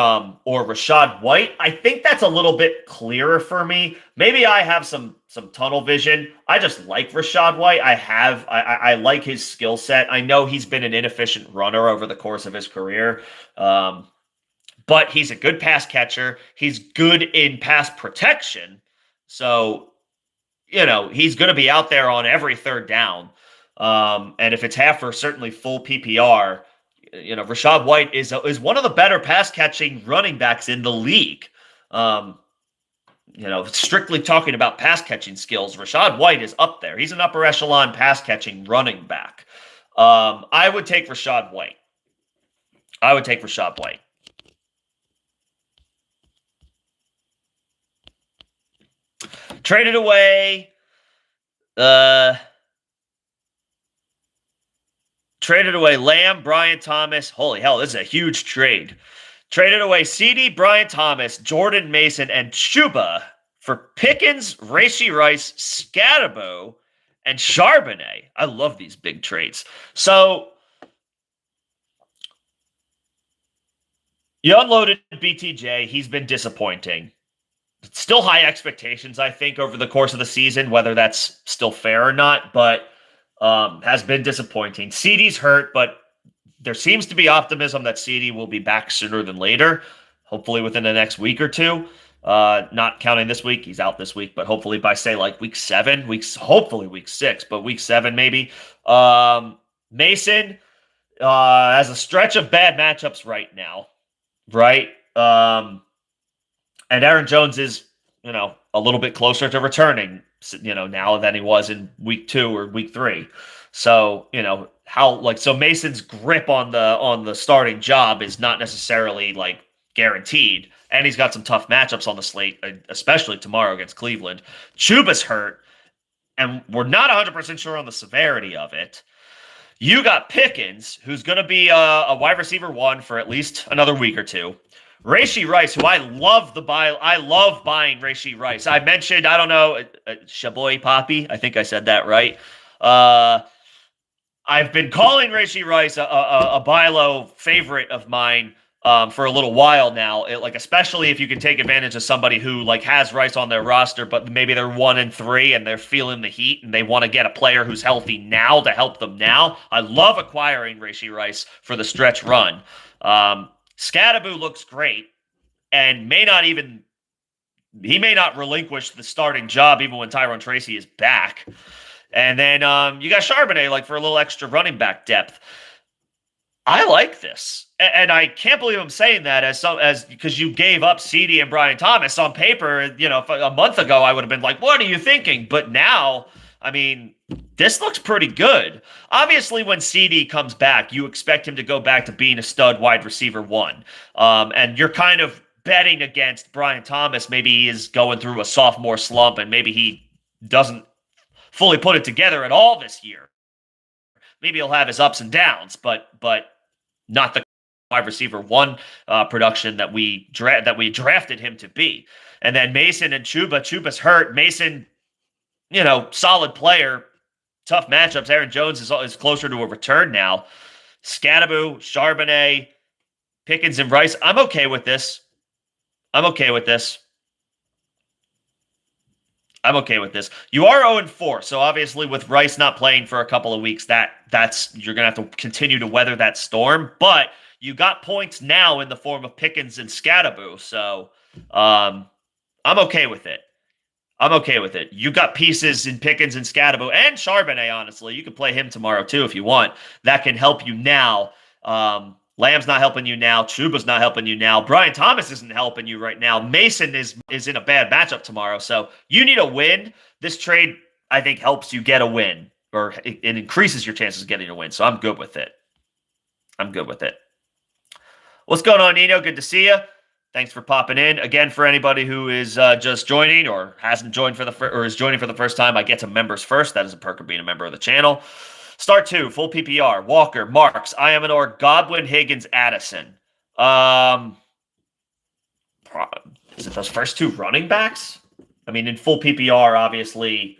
Rachaad White? I think that's a little bit clearer for me. Maybe I have some tunnel vision. I just like Rachaad White. I like his skill set. I know he's been an inefficient runner over the course of his career. But he's a good pass catcher. He's good in pass protection. So, he's going to be out there on every third down. And if it's half or certainly full PPR, Rachaad White is one of the better pass catching running backs in the league. Strictly talking about pass catching skills, Rachaad White is up there. He's an upper echelon pass catching running back. I would take Rachaad White. Traded away. Traded away Lamb, Brian Thomas. Holy hell, this is a huge trade. Traded away CD, Brian Thomas, Jordan Mason, and Chuba for Pickens, Rashee Rice, Scatterbo, and Charbonnet. I love these big trades. So you unloaded BTJ. He's been disappointing. Still high expectations, I think, over the course of the season, whether that's still fair or not, but has been disappointing. CD's hurt, but there seems to be optimism that CD will be back sooner than later, hopefully within the next week or two. Not counting this week. He's out this week, but hopefully by, say, like week 7, hopefully week 6, but week 7 maybe. Mason has a stretch of bad matchups right now, right? And Aaron Jones is, a little bit closer to returning, now than he was in week 2 or week 3. So, so Mason's grip on the starting job is not necessarily guaranteed. And he's got some tough matchups on the slate, especially tomorrow against Cleveland. Chuba's hurt, and we're not 100% sure on the severity of it. You got Pickens, who's going to be a wide receiver 1 for at least another week or two. Rashee Rice, who I love I love buying Rashee Rice. I mentioned, I don't know, Shaboy Poppy. I think I said that right. Uh, I've been calling Rashee Rice a buy low favorite of mine for a little while now. Especially if you can take advantage of somebody who has Rice on their roster, but maybe they're 1-3 and they're feeling the heat and they want to get a player who's healthy now to help them now. I love acquiring Rashee Rice for the stretch run. Scadaboo looks great and he may not relinquish the starting job even when Tyrone Tracy is back. And then you got Charbonnet for a little extra running back depth. I like this, and I can't believe I'm saying that as because you gave up CD and Brian Thomas on paper. A month ago I would have been like, "What are you thinking?" But now, I mean, this looks pretty good. Obviously, when CD comes back, you expect him to go back to being a stud wide receiver one, and you're kind of betting against Brian Thomas. Maybe he is going through a sophomore slump, and maybe he doesn't fully put it together at all this year. Maybe he'll have his ups and downs, but not the wide receiver one production that we drafted him to be. And then Mason and Chuba's hurt. Mason, solid player, tough matchups. Aaron Jones is closer to a return now. Scadaboo, Charbonnet, Pickens, and Rice. I'm okay with this. You are 0-4, so obviously with Rice not playing for a couple of weeks, that's you're gonna have to continue to weather that storm. But you got points now in the form of Pickens and Scadaboo, so I'm okay with it. You got pieces in Pickens and Scadaboo and Charbonnet. Honestly, you could play him tomorrow too if you want. That can help you now. Lamb's not helping you now. Chuba's not helping you now. Brian Thomas isn't helping you right now. Mason is in a bad matchup tomorrow. So you need a win. This trade, I think, helps you get a win, or it increases your chances of getting a win. So I'm good with it. What's going on, Nino? Good to see you. Thanks for popping in. Again, for anybody who is just joining or hasn't joined or is joining for the first time, I get to members first. That is a perk of being a member of the channel. Start 2, full PPR. Walker, Marks, Iamanor, Godwin, Higgins, Addison. Is it those first 2 running backs? I mean, in full PPR, obviously,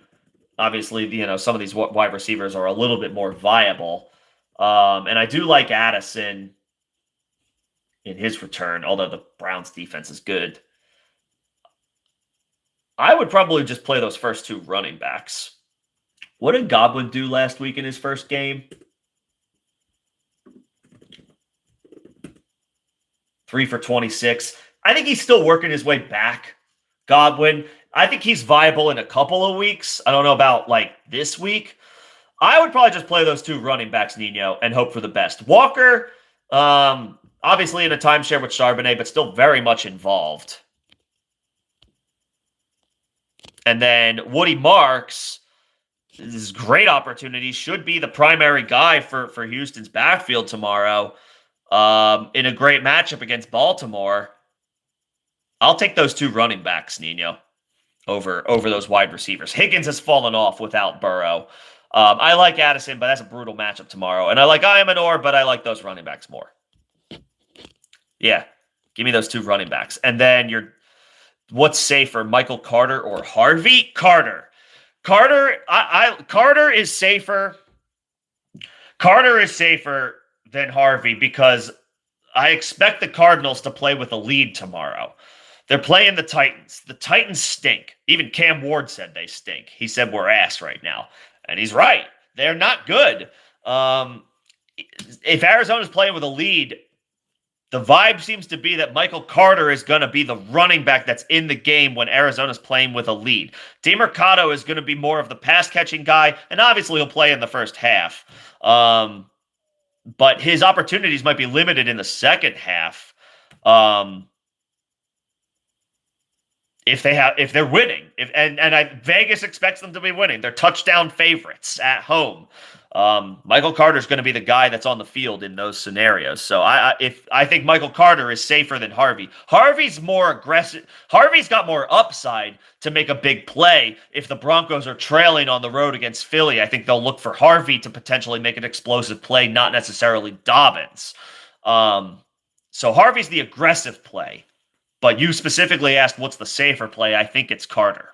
some of these wide receivers are a little bit more viable. And I do like Addison in his return, although the Browns defense is good. I would probably just play those first 2 running backs. What did Godwin do last week in his first game? 3 for 26. I think he's still working his way back. Godwin, I think he's viable in a couple of weeks. I don't know about this week. I would probably just play those 2 running backs, Nino, and hope for the best. Walker, obviously in a timeshare with Charbonnet, but still very much involved. And then Woody Marks, this is great opportunity, should be the primary guy for Houston's backfield tomorrow in a great matchup against Baltimore. I'll take those 2 running backs, Nino, over those wide receivers. Higgins has fallen off without Burrow. I like Addison, but that's a brutal matchup tomorrow. And I like Iamanor, but I like those running backs more. Yeah, give me those 2 running backs. And then what's safer, Michael Carter or Harvey? Carter is safer. Carter is safer than Harvey because I expect the Cardinals to play with a lead tomorrow. They're playing the Titans. The Titans stink. Even Cam Ward said they stink. He said we're ass right now. And he's right. They're not good. If Arizona's playing with a lead, the vibe seems to be that Michael Carter is going to be the running back that's in the game when Arizona's playing with a lead. DeMercado is going to be more of the pass-catching guy, and obviously he'll play in the first half. But his opportunities might be limited in the second half if they're winning. Vegas expects them to be winning. They're touchdown favorites at home. Michael Carter is going to be the guy that's on the field in those scenarios. So I think Michael Carter is safer than Harvey. Harvey's more aggressive. Harvey's got more upside to make a big play. If the Broncos are trailing on the road against Philly, I think they'll look for Harvey to potentially make an explosive play, not necessarily Dobbins. So Harvey's the aggressive play, but you specifically asked what's the safer play. I think it's Carter.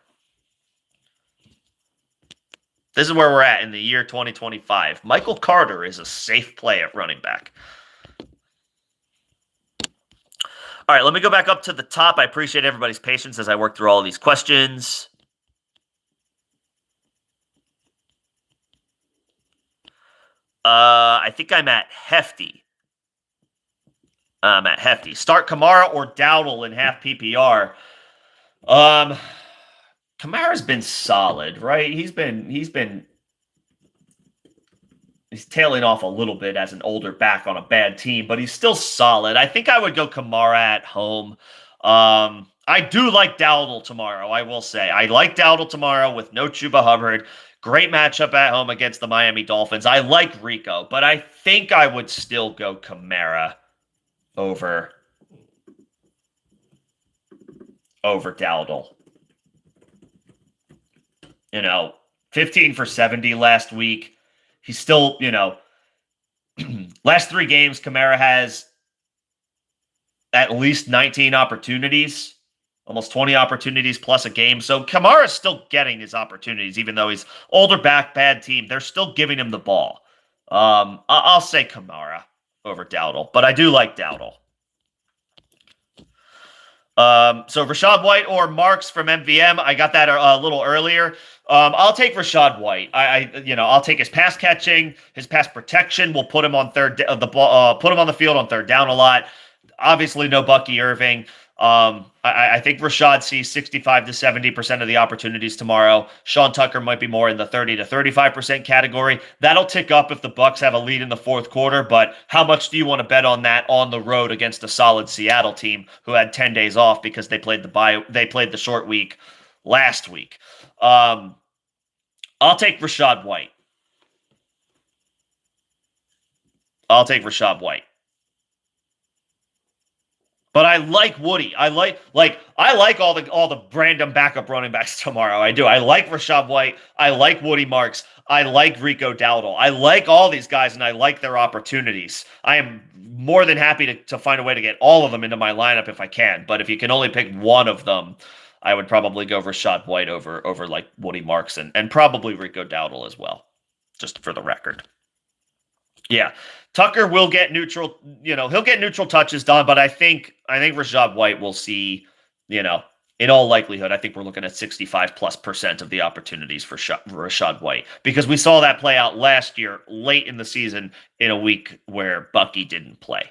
This is where we're at in the year 2025. Michael Carter is a safe play at running back. All right, let me go back up to the top. I appreciate everybody's patience as I work through all of these questions. I think I'm at Hefty. Start Kamara or Dowdle in half PPR. Kamara's been solid, right? He's tailing off a little bit as an older back on a bad team, but he's still solid. I think I would go Kamara at home. I do like Dowdle tomorrow, I will say. I like Dowdle tomorrow with no Chuba Hubbard. Great matchup at home against the Miami Dolphins. I like Rico, but I think I would still go Kamara over Dowdle. 15 for 70 last week. He's still, last 3 games, Kamara has at least 19 opportunities, almost 20 opportunities plus a game. So Kamara's still getting his opportunities, even though he's older back, bad team. They're still giving him the ball. I'll say Kamara over Dowdle, but I do like Dowdle. So Rachaad White or Marks from MVM, I got that a little earlier. I'll take Rachaad White. I'll take his pass catching, his pass protection. We'll put him on put him on the field on third down a lot. Obviously, no Bucky Irving. I think Rachaad sees 65 to 70% of the opportunities tomorrow. Sean Tucker might be more in the 30 to 35% category. That'll tick up if the Bucs have a lead in the fourth quarter, but how much do you want to bet on that on the road against a solid Seattle team who had 10 days off because they played the short week last week? I'll take Rachaad White. But I like Woody. I like all the random backup running backs tomorrow. I do. I like Rachaad White. I like Woody Marks. I like Rico Dowdle. I like all these guys, and I like their opportunities. I am more than happy to find a way to get all of them into my lineup if I can. But if you can only pick one of them, I would probably go Rachaad White over like Woody Marks and probably Rico Dowdle as well, just for the record. Yeah, Tucker will get neutral. He'll get neutral touches done, but I think Rachaad White will see. In all likelihood, I think we're looking at 65+% of the opportunities for Rachaad White because we saw that play out last year late in the season in a week where Bucky didn't play.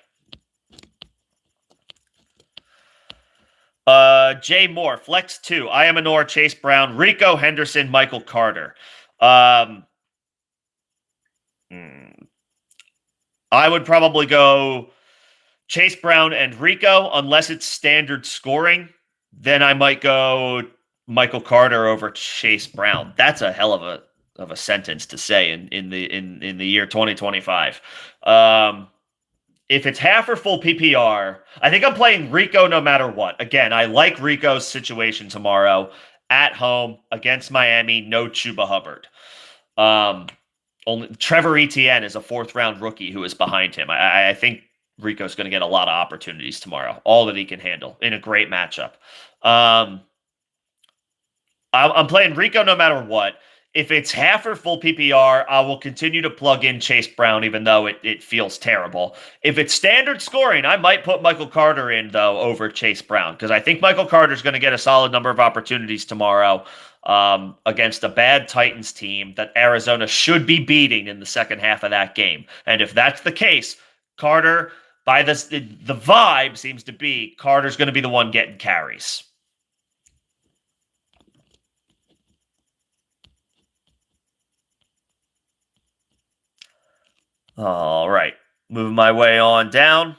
Jay Moore, Flex 2, Iamanor, Chase Brown, Rico, Henderson, Michael Carter. I would probably go Chase Brown and Rico, unless it's standard scoring. Then I might go Michael Carter over Chase Brown. That's a hell of a sentence to say in the year 2025. If it's half or full PPR, I think I'm playing Rico no matter what. Again, I like Rico's situation tomorrow at home against Miami. No Chuba Hubbard. Only Trevor Etienne is a 4th-round rookie who is behind him. I think Rico's going to get a lot of opportunities tomorrow, all that he can handle in a great matchup. I'm playing Rico no matter what. If it's half or full PPR, I will continue to plug in Chase Brown, even though it feels terrible. If it's standard scoring, I might put Michael Carter in, though, over Chase Brown, because I think Michael Carter's going to get a solid number of opportunities tomorrow against a bad Titans team that Arizona should be beating in the second half of that game. And if that's the case, Carter, by the vibe seems to be Carter's going to be the one getting carries. All right, moving my way on down.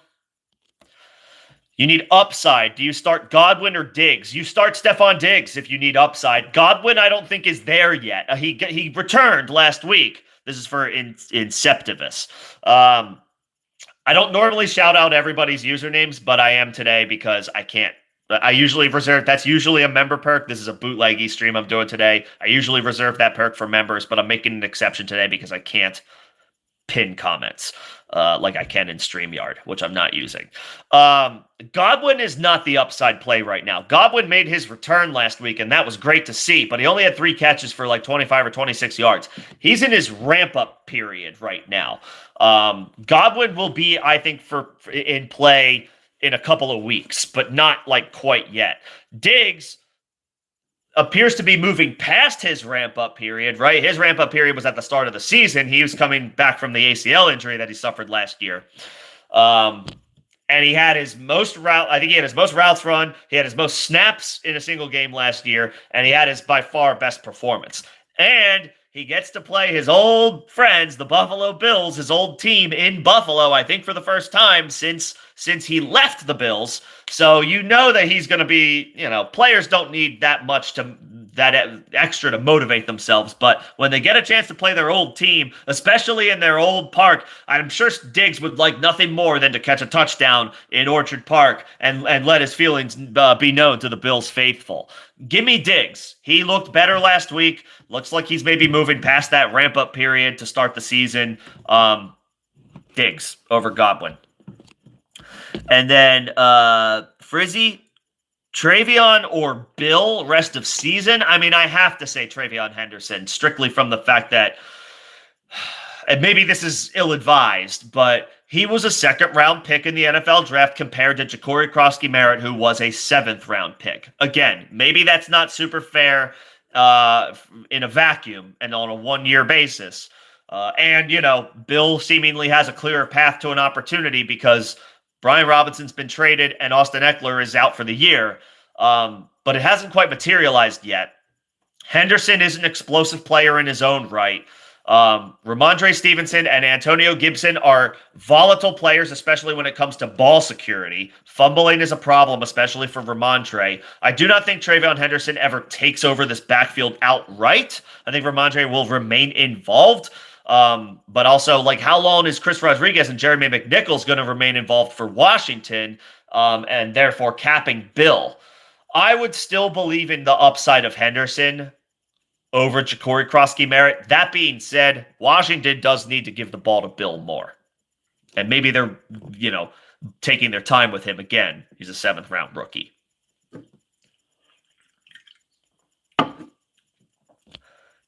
You need upside. Do you start Godwin or Diggs? You start Stephon Diggs if you need upside. Godwin, I don't think is there yet. He returned last week. This is for Inceptivus. I don't normally shout out everybody's usernames, but I am today because I can't. I usually reserve, that's usually a member perk. This is a bootleggy stream I'm doing today. I usually reserve that perk for members, but I'm making an exception today because I can't pin comments. like I can in StreamYard, which I'm not using. Godwin is not the upside play right now. Godwin made his return last week, and that was great to see, but he only had 3 catches for like 25 or 26 yards. He's in his ramp-up period right now. Godwin will be, I think, in play in a couple of weeks, but not like quite yet. Diggs appears to be moving past his ramp-up period, right? His ramp-up period was at the start of the season. He was coming back from the ACL injury that he suffered last year. And he had his most routes run. He had his most snaps in a single game last year, and he had his by far best performance. And he gets to play his old friends, the Buffalo Bills, his old team in Buffalo, I think for the first time since he left the Bills. So you know that he's going to be, players don't need that extra to motivate themselves. But when they get a chance to play their old team, especially in their old park, I'm sure Diggs would like nothing more than to catch a touchdown in Orchard Park and let his feelings be known to the Bills faithful. Give me Diggs. He looked better last week. Looks like he's maybe moving past that ramp-up period to start the season. Diggs over Godwin. And then Frizzy, Travion or Bill rest of season? I mean, I have to say Travion Henderson, strictly from the fact that, and maybe this is ill-advised, but he was a second-round pick in the NFL draft compared to Ja'Cory Krosky-Merritt, who was a seventh-round pick. Again, maybe that's not super fair in a vacuum and on a one-year basis. And Bill seemingly has a clearer path to an opportunity because Brian Robinson's been traded and Austin Eckler is out for the year, but it hasn't quite materialized yet. Henderson is an explosive player in his own right. Ramondre Stevenson and Antonio Gibson are volatile players, especially when it comes to ball security. Fumbling is a problem, especially for Ramondre. I do not think Travion Henderson ever takes over this backfield outright. I think Ramondre will remain involved. But also, how long is Chris Rodriguez and Jeremy McNichols going to remain involved for Washington, and therefore capping Bill? I would still believe in the upside of Henderson over Ja'Cory Krosky-Merritt. That being said, Washington does need to give the ball to Bill more. And maybe they're, taking their time with him again. He's a 7th-round rookie.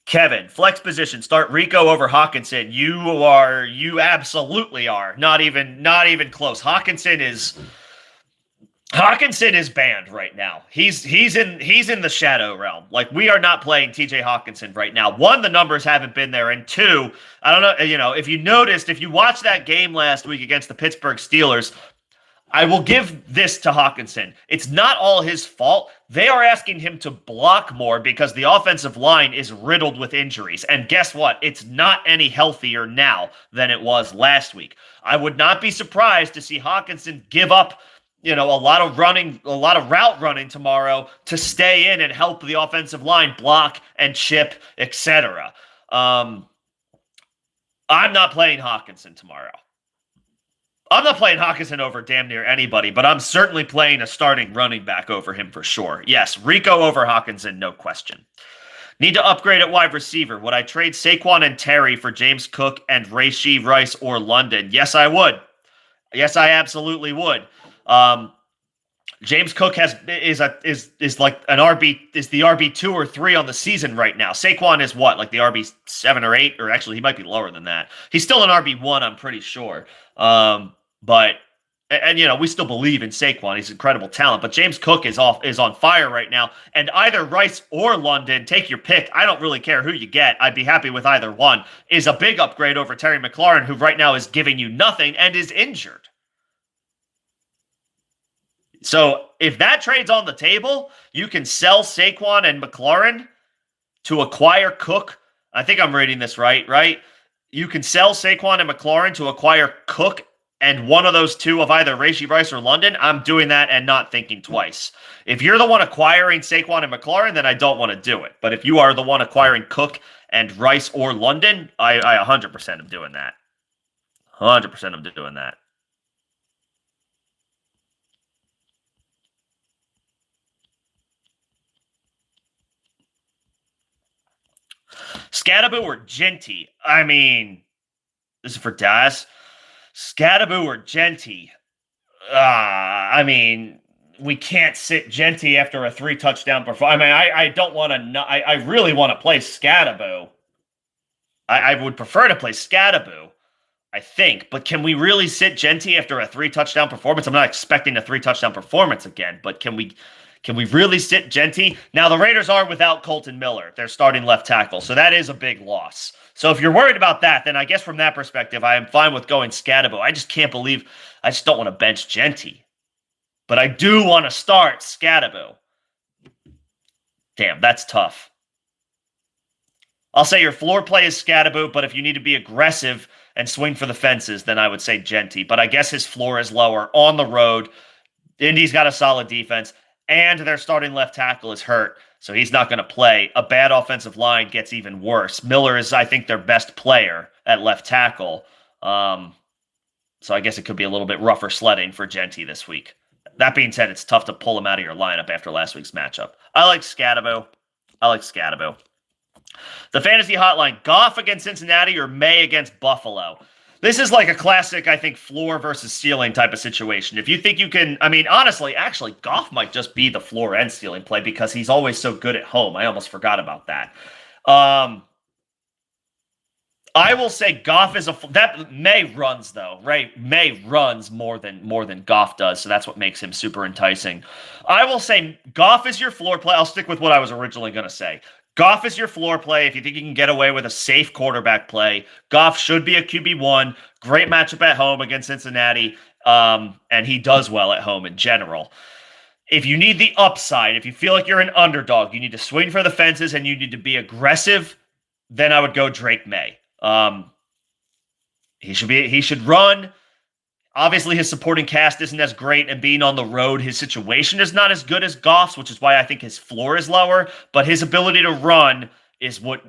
Kevin, flex position, start Rico over Hawkinson. You absolutely are. Not even close. Hawkinson is banned right now. He's in the shadow realm. We are not playing TJ Hawkinson right now. 1, the numbers haven't been there, and 2, I don't know, if you watched that game last week against the Pittsburgh Steelers, I will give this to Hawkinson. It's not all his fault. They are asking him to block more because the offensive line is riddled with injuries. And guess what? It's not any healthier now than it was last week. I would not be surprised to see Hawkinson give up, a lot of route running tomorrow to stay in and help the offensive line block and chip, etc. I'm not playing Hawkinson tomorrow. I'm not playing Hawkinson over damn near anybody, but I'm certainly playing a starting running back over him for sure. Yes, Rico over Hawkinson, no question. Need to upgrade at wide receiver. Would I trade Saquon and Terry for James Cook and Rashee Rice or London? Yes, I would. Yes, I absolutely would. James Cook is like an RB, is the RB2 or 3 on the season right now. Saquon is what, like the RB7 or 8, or actually he might be lower than that. He's still an RB1, I'm pretty sure. But we still believe in Saquon. He's incredible talent, but James Cook is on fire right now. And either Rice or London, take your pick. I don't really care who you get. I'd be happy with either one. Is a big upgrade over Terry McLaurin, who right now is giving you nothing and is injured. So if that trade's on the table, you can sell Saquon and McLaurin to acquire Cook. I think I'm reading this right? You can sell Saquon and McLaurin to acquire Cook and one of those two of either Rashee Rice or London. I'm doing that and not thinking twice. If you're the one acquiring Saquon and McLaurin, then I don't want to do it. But if you are the one acquiring Cook and Rice or London, I 100% am doing that. 100% am doing that. Scadaboo or Genty? I mean, this is for Daz. Scattaboo or Genty? I mean, we can't sit Genty after a 3-touchdown performance. I mean, I don't want to. I really want to play Scattaboo. I would prefer to play Scattaboo, I think. But can we really sit Genty after a 3-touchdown performance? I'm not expecting a 3-touchdown performance again, but can we really sit Genty? Now, the Raiders are without Colton Miller, their starting left tackle, so that is a big loss. So if you're worried about that, then I guess from that perspective, I am fine with going Scattaboo. I just don't want to bench Genty. But I do want to start Scattaboo. Damn, that's tough. I'll say your floor play is Scattaboo, but if you need to be aggressive and swing for the fences, then I would say Genty. But I guess his floor is lower on the road. Indy's got a solid defense, and their starting left tackle is hurt, so he's not going to play. A bad offensive line gets even worse. Miller is, I think, their best player at left tackle. So I guess it could be a little bit rougher sledding for Genty this week. That being said, it's tough to pull him out of your lineup after last week's matchup. I like Scattaboo. The fantasy hotline, Goff against Cincinnati or May against Buffalo. This is like a classic, I think, floor versus ceiling type of situation. If you think you can, I mean, honestly, actually, Goff might just be the floor and ceiling play because he's always so good at home. I almost forgot about that. I will say Goff is that May runs though, right? May runs more than Goff does, so that's what makes him super enticing. I will say Goff is your floor play. I'll stick with what I was originally going to say. Goff is your floor play if you think you can get away with a safe quarterback play. Goff should be a QB1. Great matchup at home against Cincinnati, and he does well at home in general. If you need the upside, if you feel like you're an underdog, you need to swing for the fences and you need to be aggressive, then I would go Drake May. He should run. Obviously, his supporting cast isn't as great, and being on the road, his situation is not as good as Goff's, which is why I think his floor is lower. But his ability to run is what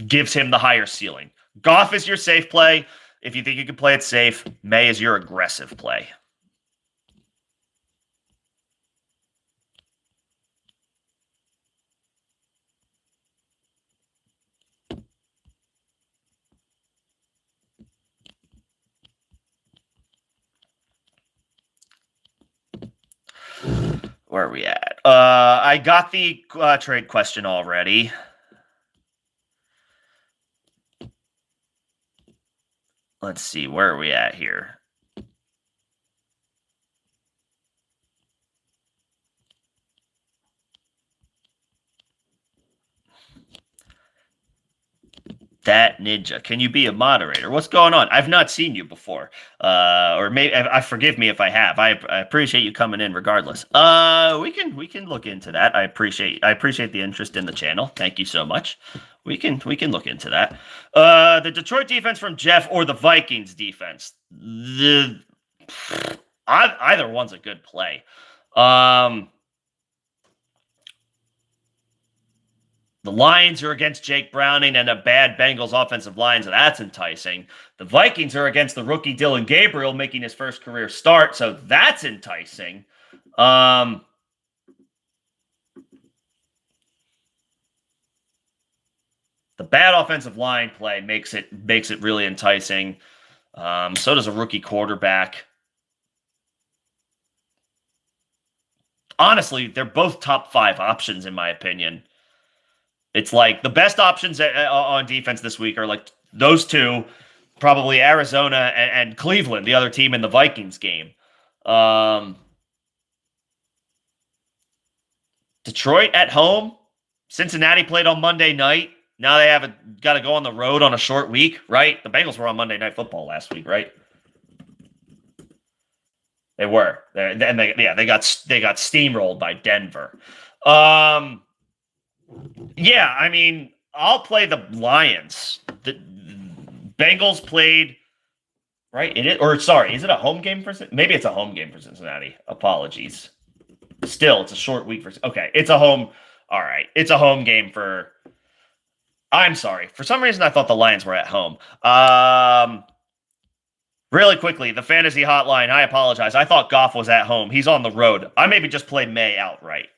gives him the higher ceiling. Goff is your safe play. If you think you can play it safe, May is your aggressive play. Where are we at? I got the trade question already. Let's see, where are we at here? That ninja, can you be a moderator? What's going on? I've not seen you before, or maybe I forgive me if I have. I appreciate you coming in regardless. We can look into that. I appreciate the interest in the channel. Thank you so much. We can look into that. The Detroit defense from Jeff or the Vikings defense. Either one's a good play. The Lions are against Jake Browning and a bad Bengals offensive line, so that's enticing. The Vikings are against the rookie Dylan Gabriel making his first career start, so that's enticing. The bad offensive line play makes it really enticing. So does a rookie quarterback. Honestly, they're both top 5 options in my opinion. It's like the best options on defense this week are like those two, probably Arizona and Cleveland, the other team in the Vikings game. Detroit at home. Cincinnati played on Monday night. Now they got to go on the road on a short week, right? The Bengals were on Monday Night Football last week, right? They were. They got steamrolled by Denver. Yeah, I mean, I'll play the Lions. The Bengals played, right? Is it a home game for Cincinnati? Maybe it's a home game for Cincinnati. Apologies. Still, it's a short week for... Okay, it's a home... All right, it's a home game for... I'm sorry. For some reason, I thought the Lions were at home. Really quickly, the fantasy hotline. I apologize. I thought Goff was at home. He's on the road. I maybe just played May outright.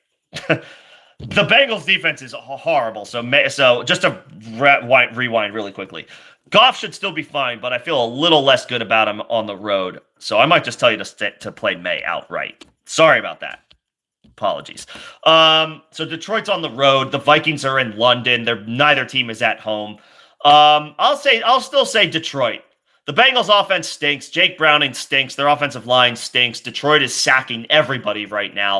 The Bengals defense is horrible. So just to rewind really quickly, Goff should still be fine, but I feel a little less good about him on the road. So I might just tell you to play May outright. Sorry about that. Apologies. So Detroit's on the road. The Vikings are in London. Neither team is at home. I'll still say Detroit. The Bengals offense stinks. Jake Browning stinks. Their offensive line stinks. Detroit is sacking everybody right now.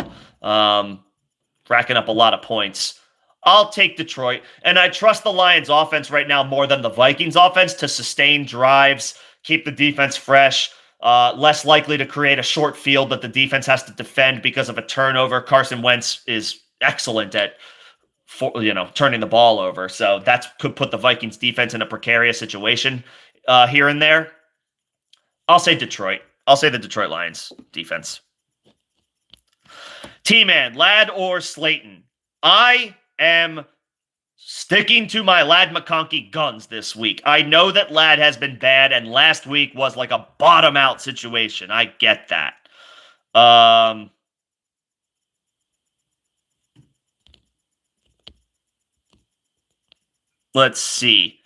Racking up a lot of points. I'll take Detroit, and I trust the Lions offense right now more than the Vikings offense to sustain drives, keep the defense fresh, less likely to create a short field that the defense has to defend because of a turnover. Carson Wentz is excellent at turning the ball over, so that could put the Vikings defense in a precarious situation here and there. I'll say Detroit. I'll say the Detroit Lions defense. T-Man, Ladd or Slayton? I am sticking to my Ladd McConkey guns this week. I know that Ladd has been bad, and last week was like a bottom-out situation. I get that. Let's see.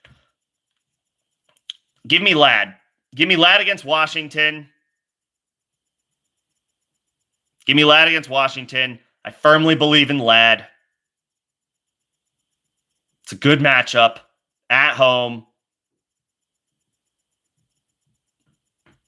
Give me Ladd. Give me Ladd against Washington. Give me Ladd against Washington. I firmly believe in Ladd. It's a good matchup at home.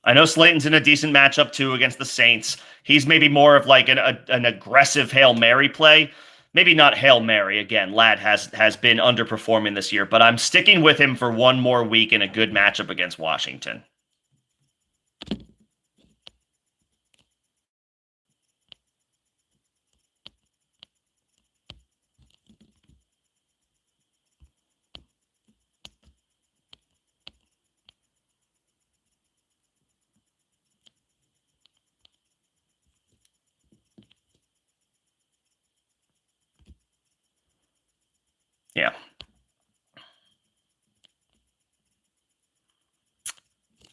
I know Slayton's in a decent matchup too against the Saints. He's maybe more of like an aggressive Hail Mary play. Maybe not Hail Mary. Again, Ladd has been underperforming this year, but I'm sticking with him for one more week in a good matchup against Washington. Yeah.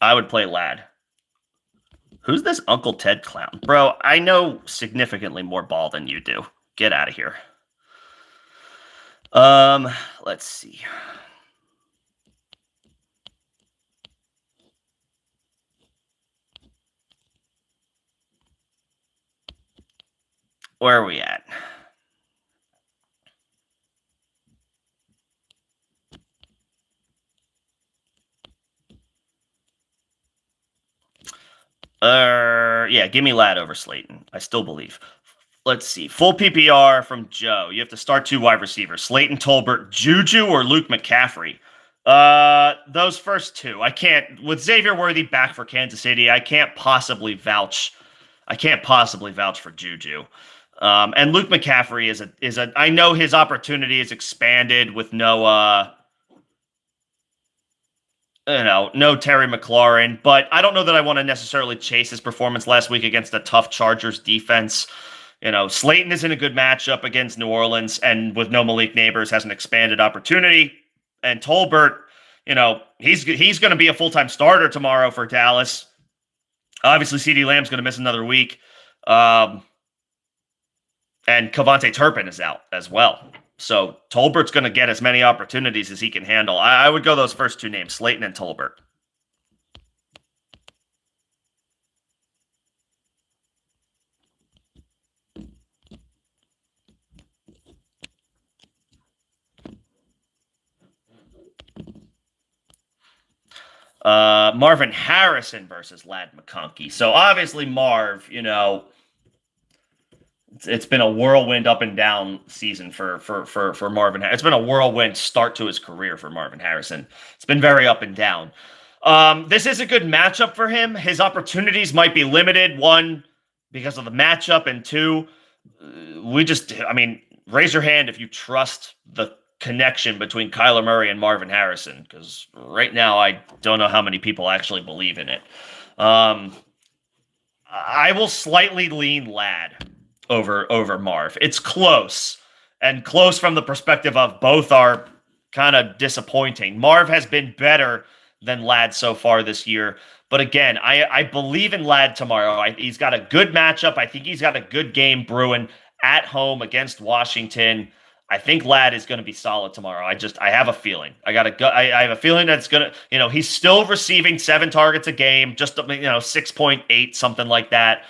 I would play Ladd. Who's this Uncle Ted clown? Bro, I know significantly more ball than you do. Get out of here. Let's see. Where are we at? Yeah, give me Ladd over Slayton. I still believe. Let's see. Full PPR from Joe. You have to start two wide receivers. Slayton Tolbert, Juju, or Luke McCaffrey. Those first two. I can't, with Xavier Worthy back for Kansas City, I can't possibly vouch for Juju. And Luke McCaffrey is a I know his opportunity is expanded with no Terry McLaurin, but I don't know that I want to necessarily chase his performance last week against a tough Chargers defense. Slayton is in a good matchup against New Orleans, and with no Malik Neighbors has an expanded opportunity. And Tolbert, he's going to be a full-time starter tomorrow for Dallas. Obviously, CeeDee Lamb's going to miss another week. And Kevontae Turpin is out as well. So Tolbert's going to get as many opportunities as he can handle. I would go those first two names, Slayton and Tolbert. Marvin Harrison versus Ladd McConkey. So obviously Marv, it's been a whirlwind up and down season for Marvin. It's been a whirlwind start to his career for Marvin Harrison. It's been very up and down. This is a good matchup for him. His opportunities might be limited. One, because of the matchup, and two, raise your hand if you trust the connection between Kyler Murray and Marvin Harrison, because right now I don't know how many people actually believe in it. I will slightly lean Ladd over Marv. It's close, and close from the perspective of both are kind of disappointing. Marv has been better than Ladd so far this year, but again, I believe in Ladd tomorrow. He's got a good matchup. I think he's got a good game brewing at home against Washington. I think Ladd is going to be solid tomorrow. I have a feeling. I have a feeling that's going to, he's still receiving 7 targets a game, just 6.8, something like that.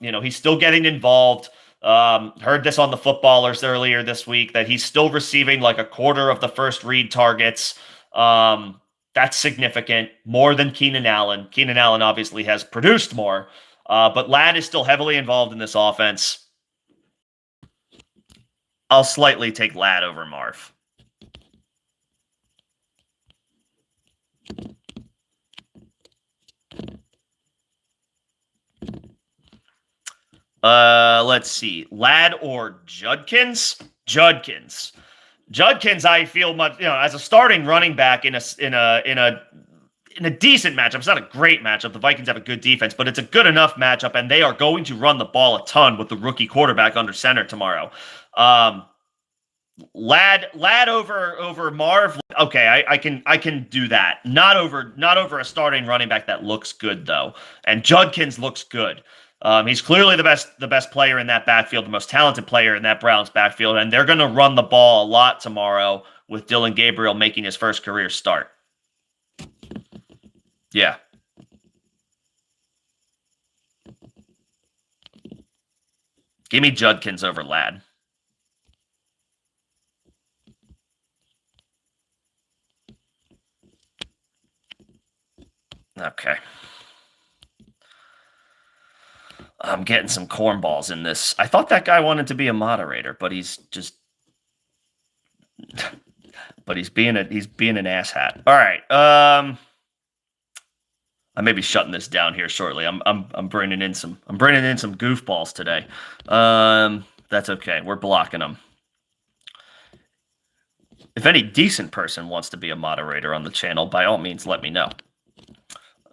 He's still getting involved. Heard this on the Footballers earlier this week that he's still receiving like a quarter of the first read targets. That's significant, more than Keenan Allen. Keenan Allen obviously has produced more, but Ladd is still heavily involved in this offense. I'll slightly take Ladd over Marv. Let's see. Ladd or Judkins? Judkins. Judkins, I feel much, as a starting running back in a decent matchup. It's not a great matchup. The Vikings have a good defense, but it's a good enough matchup, and they are going to run the ball a ton with the rookie quarterback under center tomorrow. Ladd over Marv. Okay, I can do that. Not over a starting running back that looks good though. And Judkins looks good. He's clearly the best player in that backfield, the most talented player in that Browns backfield, and they're going to run the ball a lot tomorrow with Dylan Gabriel making his first career start. Yeah. Give me Judkins over Ladd. Okay. I'm getting some cornballs in this. I thought that guy wanted to be a moderator, but he's just he's being an asshat. All right. I may be shutting this down here shortly. I'm bringing in some goofballs today. That's okay. We're blocking them. If any decent person wants to be a moderator on the channel, by all means, let me know.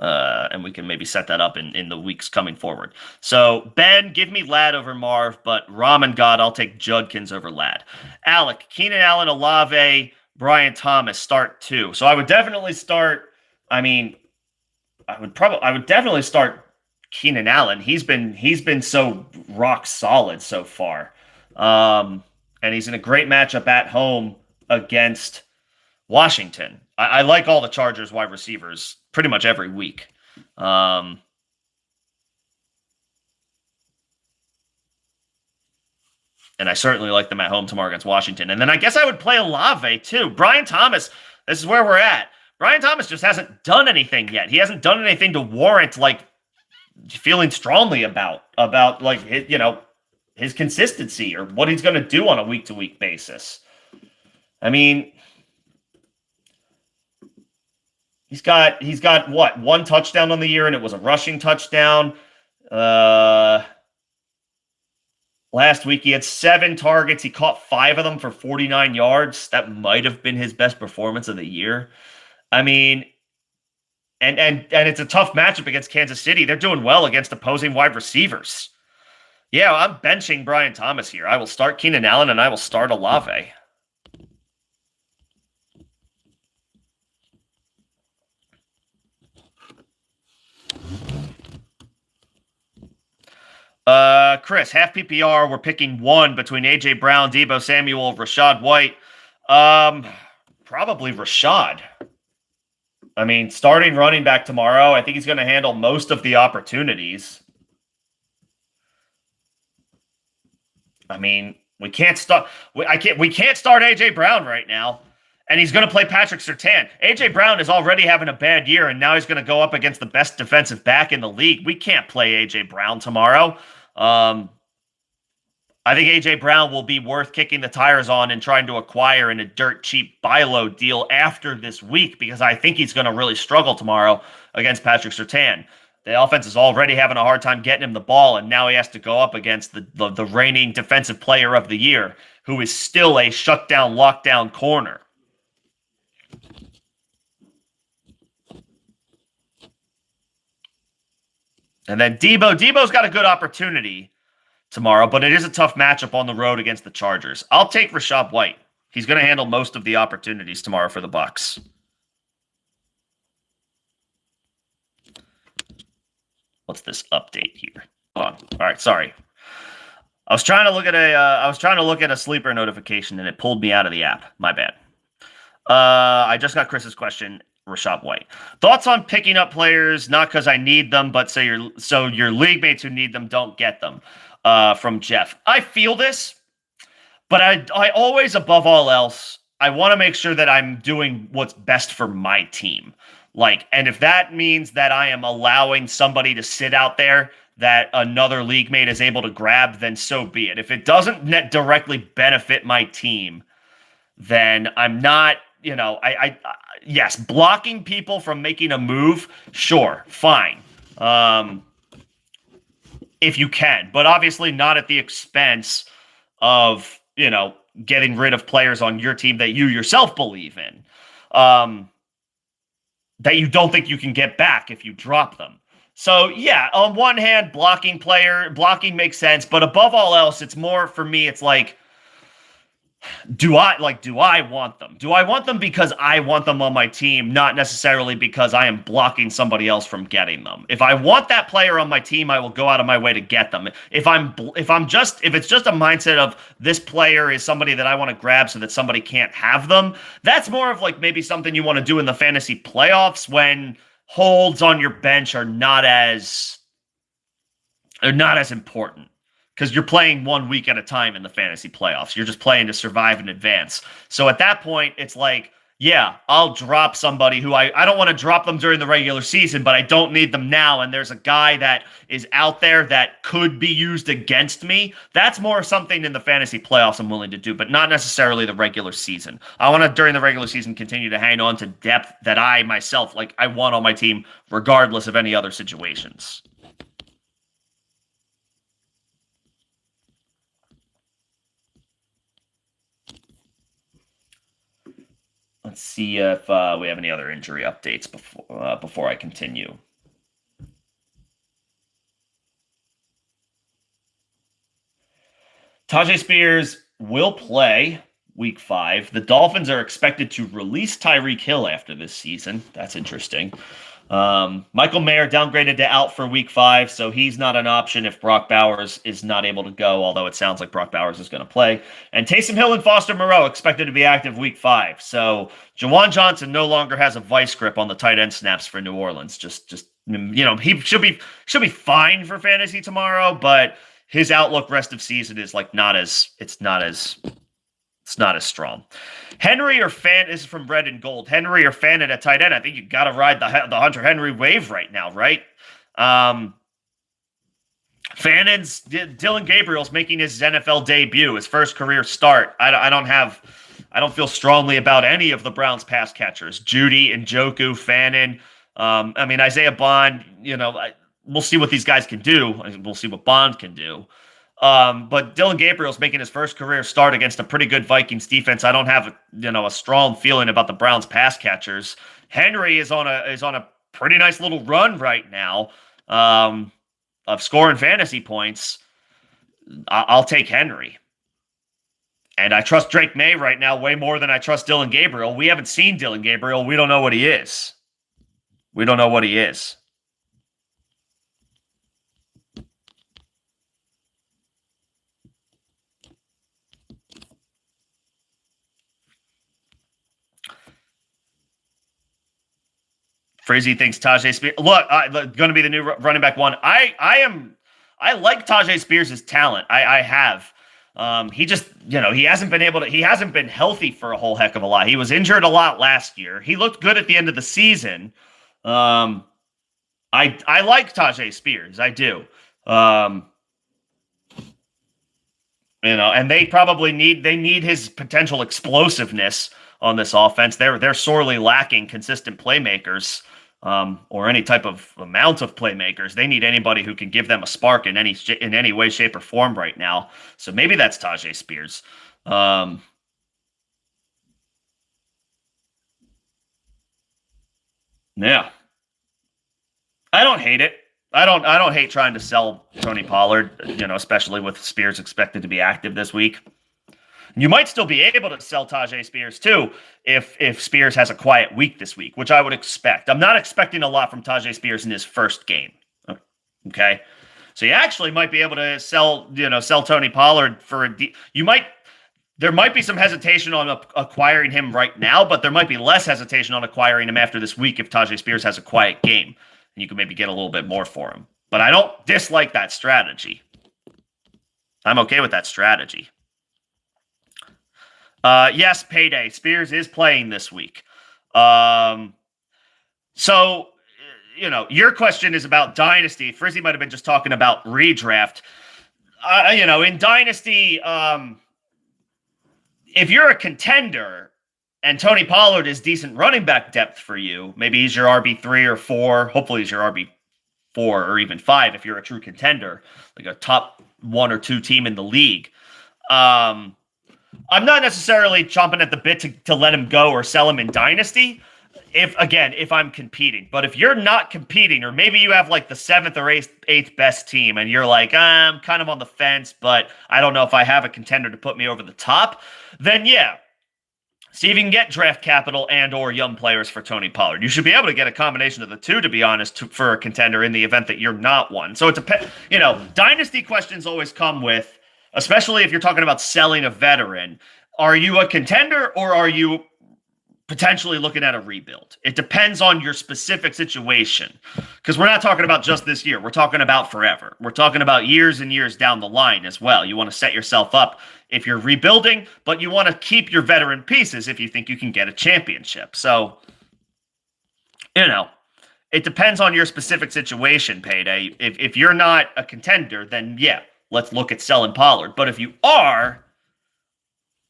And we can maybe set that up in the weeks coming forward. So, Ben, give me Ladd over Marv, but Ramen God, I'll take Judkins over Ladd. Alec, Keenan Allen, Olave, Brian Thomas, start 2. So I would definitely start, I would definitely start Keenan Allen. He's been so rock solid so far. And he's in a great matchup at home against Washington. I like all the Chargers wide receivers pretty much every week. And I certainly like them at home tomorrow against Washington. And then I guess I would play Olave too. Brian Thomas, this is where we're at. Brian Thomas just hasn't done anything yet. He hasn't done anything to warrant feeling strongly about his consistency or what he's going to do on a week-to-week basis. I mean, He's got what, 1 touchdown on the year, and it was a rushing touchdown. Last week he had 7 targets. He caught 5 of them for 49 yards. That might have been his best performance of the year. I mean, and it's a tough matchup against Kansas City. They're doing well against opposing wide receivers. Yeah, I'm benching Brian Thomas here. I will start Keenan Allen and I will start Olave. Chris, half PPR, we're picking 1 between A.J. Brown, Deebo Samuel, Rachaad White. Probably Rachaad. I mean, starting running back tomorrow, I think he's going to handle most of the opportunities. I mean, we can't start A.J. Brown right now. And he's going to play Patrick Surtain. A.J. Brown is already having a bad year, and now he's going to go up against the best defensive back in the league. We can't play A.J. Brown tomorrow. I think A.J. Brown will be worth kicking the tires on and trying to acquire in a dirt cheap buy low deal after this week, because I think he's going to really struggle tomorrow against Patrick Surtain. The offense is already having a hard time getting him the ball, and now he has to go up against the reigning defensive player of the year, who is still a shutdown, lockdown corner. And then Deebo's got a good opportunity tomorrow, but it is a tough matchup on the road against the Chargers. I'll take Rachaad White. He's going to handle most of the opportunities tomorrow for the Bucs. What's this update here? Hold on. All right, sorry. I was trying to look at a sleeper notification and it pulled me out of the app. My bad. I just got Chris's question. Rashad White. Thoughts on picking up players not because I need them, but so your league mates who need them don't get them. From Jeff. I feel this, but I always, above all else, I want to make sure that I'm doing what's best for my team. And if that means that I am allowing somebody to sit out there that another league mate is able to grab, then so be it. If it doesn't directly benefit my team, then I'm not, yes, blocking people from making a move, sure, fine. If you can, but obviously not at the expense of, getting rid of players on your team that you yourself believe in, that you don't think you can get back if you drop them. So yeah, on one hand, blocking makes sense, but above all else, it's more for me, it's like, do I want them? Do I want them because I want them on my team, not necessarily because I am blocking somebody else from getting them? If I want that player on my team, I will go out of my way to get them. If it's just a mindset of this player is somebody that I want to grab so that somebody can't have them, that's more of maybe something you want to do in the fantasy playoffs when holds on your bench are not as important. Because you're playing 1 week at a time in the fantasy playoffs. You're just playing to survive in advance. So at that point, it's like, yeah, I'll drop somebody who I don't want to drop them during the regular season, but I don't need them now. And there's a guy that is out there that could be used against me. That's more something in the fantasy playoffs I'm willing to do, but not necessarily the regular season. I want to, during the regular season, continue to hang on to depth that I myself, I want on my team, regardless of any other situations. Let's see if we have any other injury updates before I continue. Tajay Spears will play Week 5. The Dolphins are expected to release Tyreek Hill after this season. That's interesting. Michael Mayer downgraded to out for Week 5, so he's not an option if Brock Bowers is not able to go, although it sounds like Brock Bowers is going to play. And Taysom Hill and Foster Moreau expected to be active Week 5. So Jawan Johnson no longer has a vice grip on the tight end snaps for New Orleans. Just he should be fine for fantasy tomorrow, but his outlook rest of season is not as strong. Henry or Fan, this is from Red and Gold. Henry or Fan at a tight end. I think you got to ride the Hunter Henry wave right now, right? Fannon's Dylan Gabriel's making his NFL debut, his first career start. I don't feel strongly about any of the Browns pass catchers. Judy, Njoku, Fannon. Isaiah Bond. We'll see what these guys can do. We'll see what Bond can do. But Dylan Gabriel's making his first career start against a pretty good Vikings defense. I don't have a strong feeling about the Browns pass catchers. Henry is on a pretty nice little run right now of scoring fantasy points. I'll take Henry. And I trust Drake May right now way more than I trust Dylan Gabriel. We haven't seen Dylan Gabriel. We don't know what he is. Frizzy thinks Tajay Spears. Look, going to be the new running back one. I like Tajay Spears' talent. I have. He just, he hasn't been healthy for a whole heck of a lot. He was injured a lot last year. He looked good at the end of the season. I like Tajay Spears. I do. And they probably need his potential explosiveness on this offense. They're sorely lacking consistent playmakers, or any type of amount of playmakers. They need anybody who can give them a spark in any way, shape, or form right now. So maybe that's Tajay Spears. Yeah, I don't hate it. I don't hate trying to sell Tony Pollard, especially with Spears expected to be active this week. You might still be able to sell Tajay Spears too if Spears has a quiet week this week, which I would expect. I'm not expecting a lot from Tajay Spears in his first game. Okay. So you actually might be able to sell Tony Pollard for there might be some hesitation on acquiring him right now, but there might be less hesitation on acquiring him after this week if Tajay Spears has a quiet game, and you can maybe get a little bit more for him. But I don't dislike that strategy. I'm okay with that strategy. Yes, payday. Spears is playing this week. So, your question is about Dynasty. Frizzy might have been just talking about redraft. In Dynasty, if you're a contender and Tony Pollard is decent running back depth for you, maybe he's your RB3 or 4. Hopefully he's your RB4 or even 5 if you're a true contender, like a top 1 or 2 team in the league. I'm not necessarily chomping at the bit to let him go or sell him in Dynasty if I'm competing. But if you're not competing, or maybe you have like the 7th or 8th best team and you're like, I'm kind of on the fence, but I don't know if I have a contender to put me over the top, then yeah, see if you can get draft capital and or young players for Tony Pollard. You should be able to get a combination of the two, to be honest, for a contender in the event that you're not one. So it depends. Dynasty questions always come with, especially if you're talking about selling a veteran, are you a contender or are you potentially looking at a rebuild? It depends on your specific situation, because we're not talking about just this year. We're talking about forever. We're talking about years and years down the line as well. You want to set yourself up if you're rebuilding, but you want to keep your veteran pieces if you think you can get a championship. So, it depends on your specific situation, Payday. If you're not a contender, then yeah, let's look at selling Pollard. But if you are,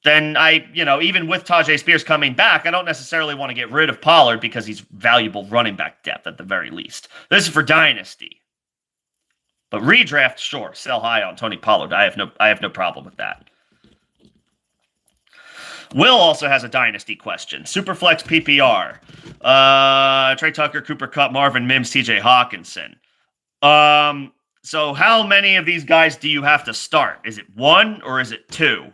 then even with Tajay Spears coming back, I don't necessarily want to get rid of Pollard because he's valuable running back depth at the very least. This is for Dynasty. But redraft, sure, sell high on Tony Pollard. I have no problem with that. Will also has a Dynasty question. Superflex PPR. Trey Tucker, Cooper Kupp, Marvin Mims, TJ Hawkinson. So how many of these guys do you have to start? Is it 1 or is it 2?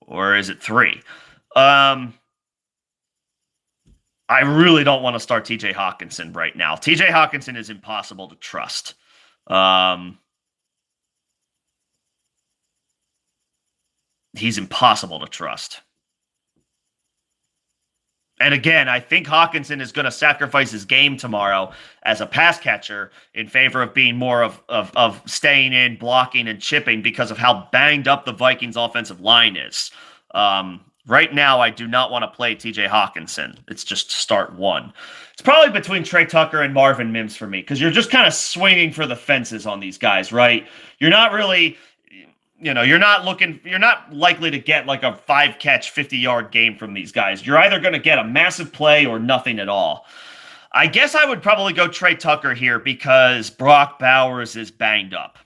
Or is it 3? I really don't want to start TJ Hawkinson right now. TJ Hawkinson is impossible to trust. He's impossible to trust. And again, I think Hawkinson is going to sacrifice his game tomorrow as a pass catcher in favor of being more of staying in, blocking, and chipping because of how banged up the Vikings offensive line is. Right now, I do not want to play TJ Hawkinson. It's just start 1. It's probably between Trey Tucker and Marvin Mims for me, because you're just kind of swinging for the fences on these guys, right? You're not really... you're not likely to get like a 5-catch, 50-yard game from these guys. You're either going to get a massive play or nothing at all. I guess I would probably go Trey Tucker here because Brock Bowers is banged up.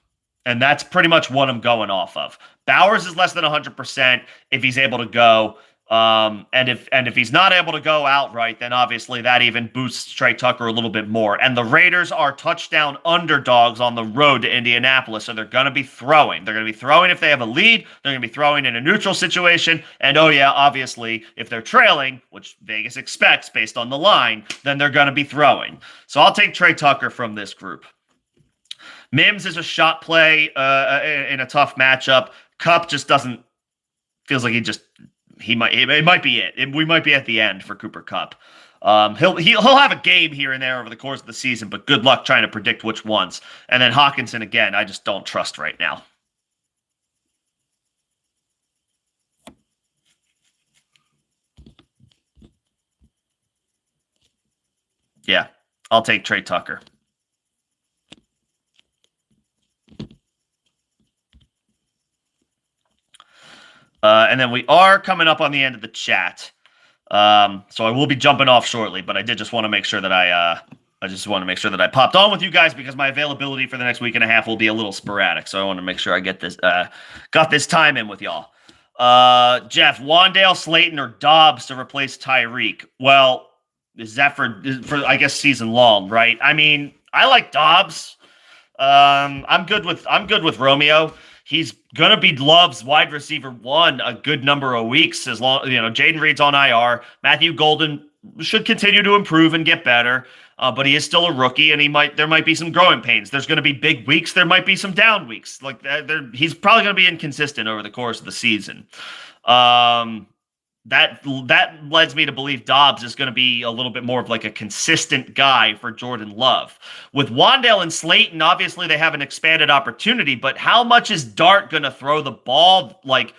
And that's pretty much what I'm going off of. Bowers is less than 100% if he's able to go. And if he's not able to go outright, then obviously that even boosts Trey Tucker a little bit more. And the Raiders are touchdown underdogs on the road to Indianapolis, so they're going to be throwing. They're going to be throwing if they have a lead. They're going to be throwing in a neutral situation. And oh yeah, obviously, if they're trailing, which Vegas expects based on the line, then they're going to be throwing. So I'll take Trey Tucker from this group. Mims is a shot play in a tough matchup. Kupp just doesn't... feels like it might be it. We might be at the end for Cooper Kupp. He'll have a game here and there over the course of the season, but good luck trying to predict which ones. And then Hawkinson, again, I just don't trust right now. Yeah, I'll take Trey Tucker. And then we are coming up on the end of the chat. So I will be jumping off shortly, but I did just want to make sure that I popped on with you guys because my availability for the next week and a half will be a little sporadic. So I want to make sure I got this time in with y'all. Jeff, Wandale, Slayton, or Dobbs to replace Tyreek? Well, is that for I guess season long, right? I mean, I like Dobbs. I'm good with Romeo. He's going to be Love's wide receiver 1 a good number of weeks as long, Jaden Reed's on IR. Matthew Golden should continue to improve and get better. But he is still a rookie, and there might be some growing pains. There's going to be big weeks. There might be some down weeks. Like he's probably going to be inconsistent over the course of the season. That leads me to believe Dobbs is going to be a little bit more of like a consistent guy for Jordan Love. With Wan'Dale and Slayton, obviously they have an expanded opportunity, but how much is Dart going to throw the ball like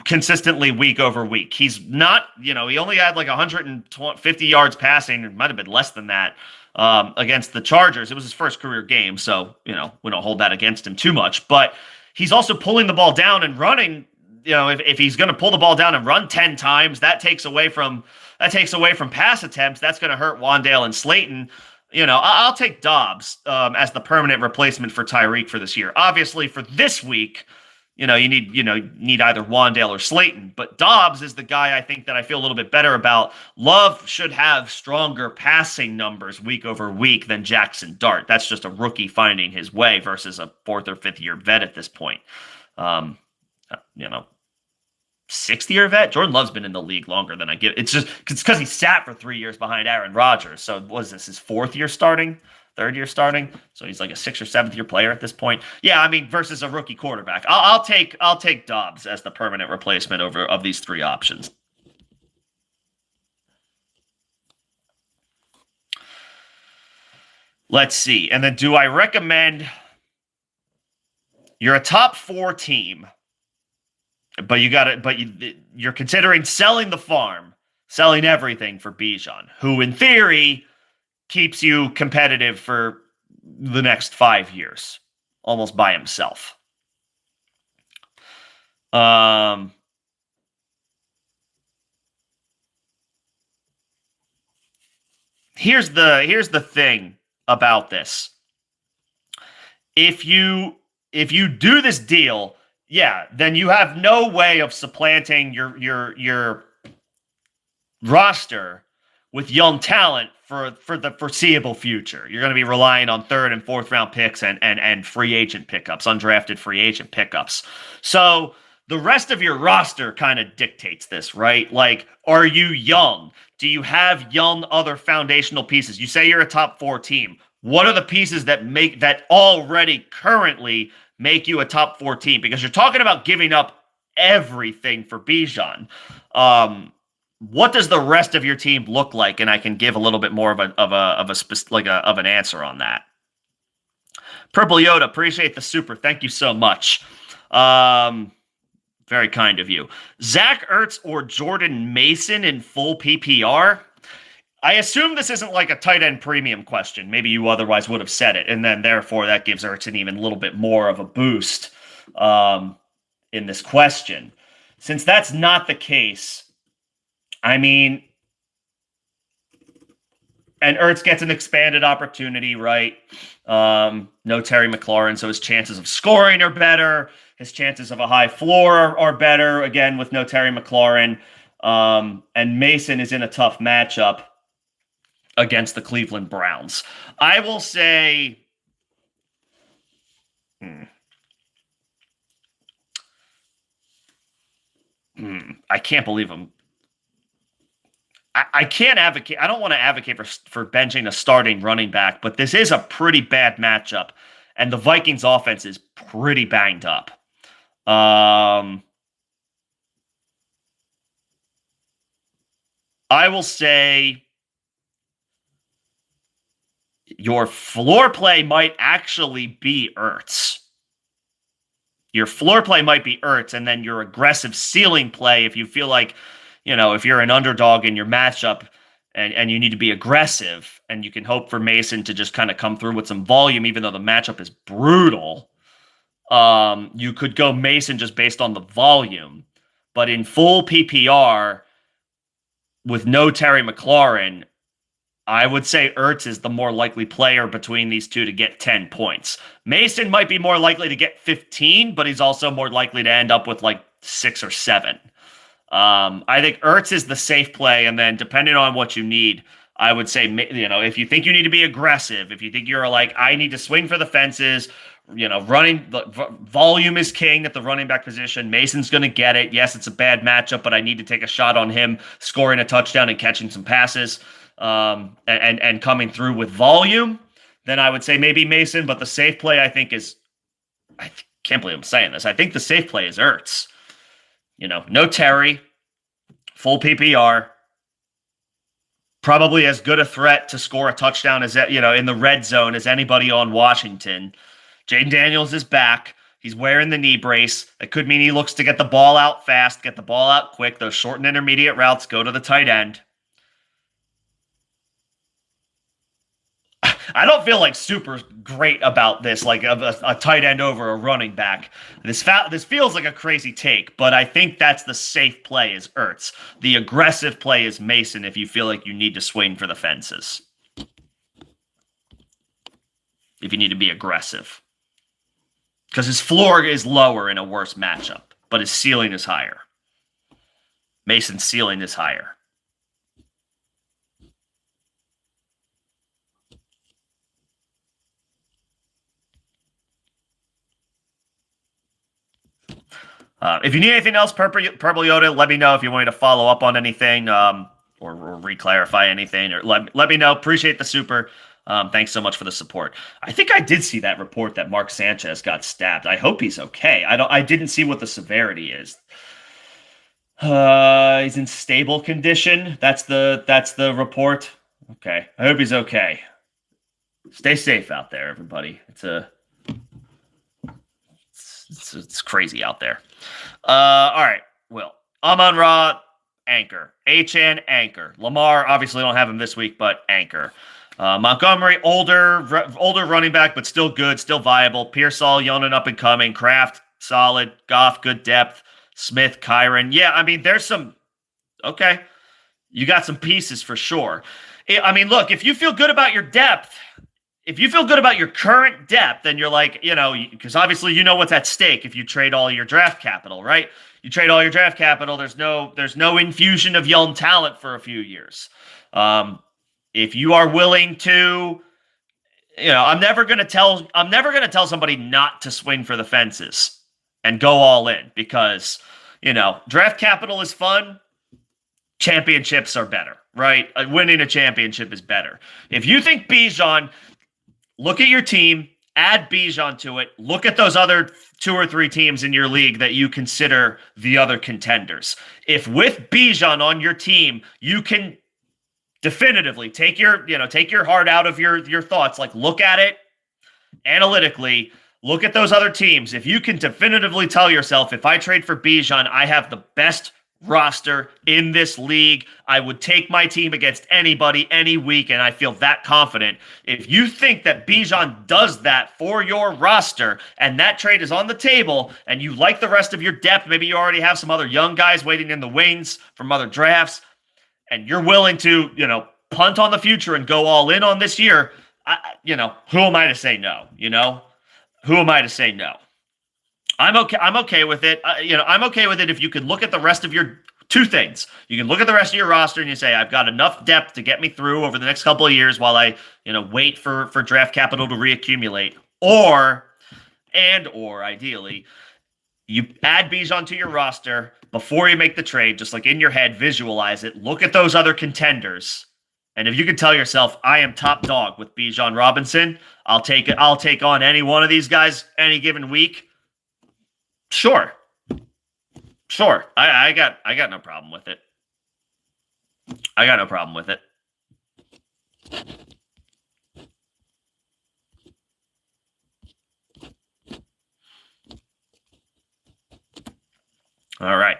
consistently week over week? He's not, he only had like 150 yards passing. It might have been less than that against the Chargers. It was his first career game, so, we don't hold that against him too much. But he's also pulling the ball down and running. If he's going to pull the ball down and run 10 times, that takes away from pass attempts. That's going to hurt Wan'Dale and Slayton. I'll take Dobbs as the permanent replacement for Tyreek for this year. Obviously, for this week, you need either Wan'Dale or Slayton. But Dobbs is the guy I think that I feel a little bit better about. Love should have stronger passing numbers week over week than Jackson Dart. That's just a rookie finding his way versus a 4th or 5th year vet at this point. 6th-year vet. Jordan Love's been in the league longer than I give. It's because he sat for 3 years behind Aaron Rodgers. So what is this, his 4th year starting? 3rd year starting? So he's like a 6th or 7th year player at this point. Yeah, I mean, versus a rookie quarterback. I'll take Dobbs as the permanent replacement of these 3 options. Let's see. And then do I recommend you're a top 4 team, but you're considering selling the farm, selling everything for Bijan, who in theory keeps you competitive for the next 5 years, almost by himself. Here's the thing about this. If you do this deal, yeah, then you have no way of supplanting your roster with young talent for the foreseeable future. You're going to be relying on 3rd and 4th round picks and free agent pickups, undrafted free agent pickups. So the rest of your roster kind of dictates this, right? Like, are you young? Do you have young other foundational pieces? You say you're a top 4 team. What are the pieces that already currently make you a top 4 team? Because you're talking about giving up everything for Bijan. What does the rest of your team look like? And I can give a little bit more of an answer on that. Purple Yoda, appreciate the super. Thank you so much. Very kind of you. Zach Ertz or Jordan Mason in full PPR? I assume this isn't like a tight end premium question. Maybe you otherwise would have said it. And then therefore that gives Ertz an even little bit more of a boost in this question. Since that's not the case, I mean, and Ertz gets an expanded opportunity, right? No Terry McLaurin, so his chances of scoring are better. His chances of a high floor are better, again, with no Terry McLaurin. And Mason is in a tough matchup against the Cleveland Browns. I will say, I can't believe him. I can't advocate. I don't want to advocate for benching a starting running back, but this is a pretty bad matchup, and the Vikings offense is pretty banged up. I will say your floor play might actually be Ertz. Your floor play might be Ertz, and then your aggressive ceiling play, if you feel like, if you're an underdog in your matchup and you need to be aggressive and you can hope for Mason to just kind of come through with some volume, even though the matchup is brutal, you could go Mason just based on the volume. But in full PPR with no Terry McLaurin, I would say Ertz is the more likely player between these two to get 10 points. Mason might be more likely to get 15, but he's also more likely to end up with like 6 or 7. I think Ertz is the safe play, and then depending on what you need, I would say, if you think you need to be aggressive, if you think you're like, I need to swing for the fenses, running volume is king at the running back position. Mason's going to get it. Yes, it's a bad matchup, but I need to take a shot on him scoring a touchdown and catching some passes, and coming through with volume. Then I would say maybe Mason, but the safe play I think is, I can't believe I'm saying this, I think the safe play is Ertz. No Terry, full PPR, probably as good a threat to score a touchdown as in the red zone as anybody on Washington. Jaden Daniels is back. He's wearing the knee brace. That could mean he looks to get the ball out fast, get the ball out quick. Those short and intermediate routes go to the tight end. I don't feel like super great about this, like a tight end over a running back. This feels like a crazy take, but I think that's the safe play is Ertz. The aggressive play is Mason if you feel like you need to swing for the fences. If you need to be aggressive. Because his floor is lower in a worse matchup, but his ceiling is higher. Mason's ceiling is higher. If you need anything else, Purple Yoda, let me know if you want me to follow up on anything, or re-clarify anything, or let me know. Appreciate the super. Thanks so much for the support. I think I did see that report that Mark Sanchez got stabbed. I hope he's okay. I didn't see what the severity is. He's in stable condition. That's the report. Okay. I hope he's okay. Stay safe out there, everybody. It's crazy out there. All right, Will. Amon-Ra, anchor. HN, anchor. Lamar, obviously don't have him this week, but anchor. Montgomery, older running back, but still good, still viable. Pearsall, young and up and coming. Kraft, solid. Goff, good depth. Smith, Kyron. Yeah, I mean, there's some... Okay. You got some pieces for sure. I mean, look, if you feel good about your depth... If you feel good about your current depth, then you're like, because obviously you know what's at stake if you trade all your draft capital, right? You trade all your draft capital, there's no infusion of young talent for a few years. If you are willing to, I'm never gonna tell somebody not to swing for the fences and go all in because, draft capital is fun. Championships are better, right? Winning a championship is better. If you think Bijan, look at your team, add Bijan to it. Look at those other 2 or 3 teams in your league that you consider the other contenders. If with Bijan on your team, you can definitively take your heart out of your thoughts, like look at it analytically, look at those other teams. If you can definitively tell yourself, if I trade for Bijan, I have the best roster in this league. I would take my team against anybody any week, and I feel that confident. If you think that Bijan does that for your roster and that trade is on the table and you like the rest of your depth, maybe you already have some other young guys waiting in the wings from other drafts, and you're willing to, punt on the future and go all in on this year, who am I to say no? Who am I to say no? I'm okay with it. I'm okay with it if you can look at the rest of your 2 things. You can look at the rest of your roster and you say, I've got enough depth to get me through over the next couple of years while I, wait for draft capital to reaccumulate. Or ideally, you add Bijan to your roster before you make the trade, just like in your head, visualize it. Look at those other contenders. And if you can tell yourself, I am top dog with Bijan Robinson, I'll take on any one of these guys any given week. Sure. I got no problem with it. All right.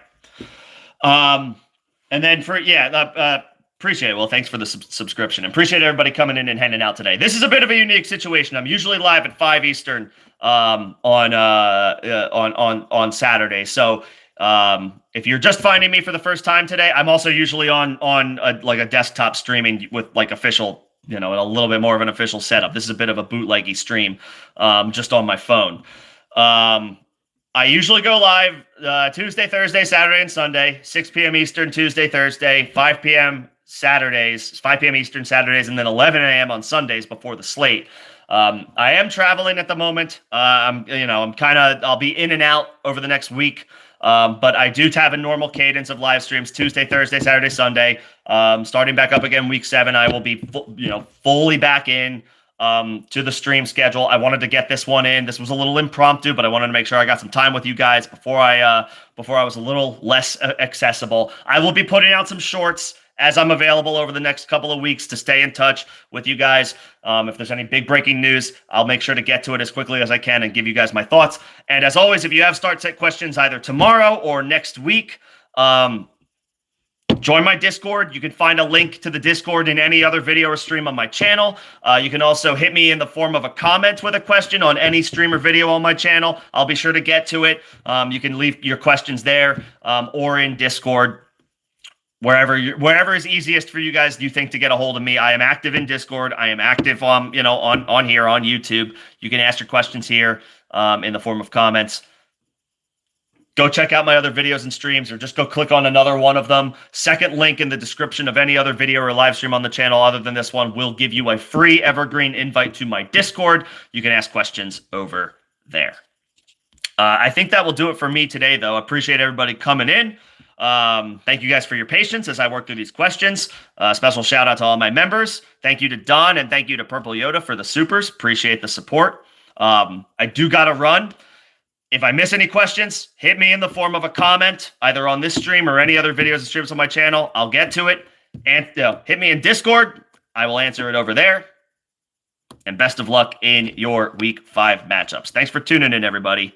And then appreciate it. Well, thanks for the subscription. Appreciate everybody coming in and hanging out today. This is a bit of a unique situation. I'm usually live at 5 Eastern on Saturday. So if you're just finding me for the first time today, I'm also usually on a desktop streaming with like official, a little bit more of an official setup. This is a bit of a bootleggy stream, just on my phone. I usually go live Tuesday, Thursday, Saturday, and Sunday, 6 p.m. Eastern, Tuesday, Thursday, 5 p.m. Saturdays, 5 p.m. Eastern Saturdays, and then 11 a.m. on Sundays before the slate. I am traveling at the moment. I'll be in and out over the next week. But I do have a normal cadence of live streams Tuesday, Thursday, Saturday, Sunday. Starting back up again week 7, I will be fully back in to the stream schedule. I wanted to get this one in. This was a little impromptu, but I wanted to make sure I got some time with you guys before I was a little less accessible. I will be putting out some shorts as I'm available over the next couple of weeks to stay in touch with you guys. If there's any big breaking news, I'll make sure to get to it as quickly as I can and give you guys my thoughts. And as always, if you have start set questions either tomorrow or next week, join my Discord. You can find a link to the Discord in any other video or stream on my channel. You can also hit me in the form of a comment with a question on any stream or video on my channel. I'll be sure to get to it. You can leave your questions there or in Discord. Wherever is easiest for you guys, you think to get a hold of me. I am active in Discord. I am active on here on YouTube. You can ask your questions here in the form of comments. Go check out my other videos and streams, or just go click on another one of them. Second link in the description of any other video or live stream on the channel other than this one will give you a free evergreen invite to my Discord. You can ask questions over there. I think that will do it for me today, though. I appreciate everybody coming in. Thank you guys for your patience as I work through these questions. Special shout out to all my members. Thank you to Don and thank you to Purple Yoda for the supers. Appreciate the support. I do got to run. If I miss any questions, hit me in the form of a comment, either on this stream or any other videos and streams on my channel. I'll get to it. And hit me in Discord. I will answer it over there. And best of luck in your Week 5 matchups. Thanks for tuning in, everybody.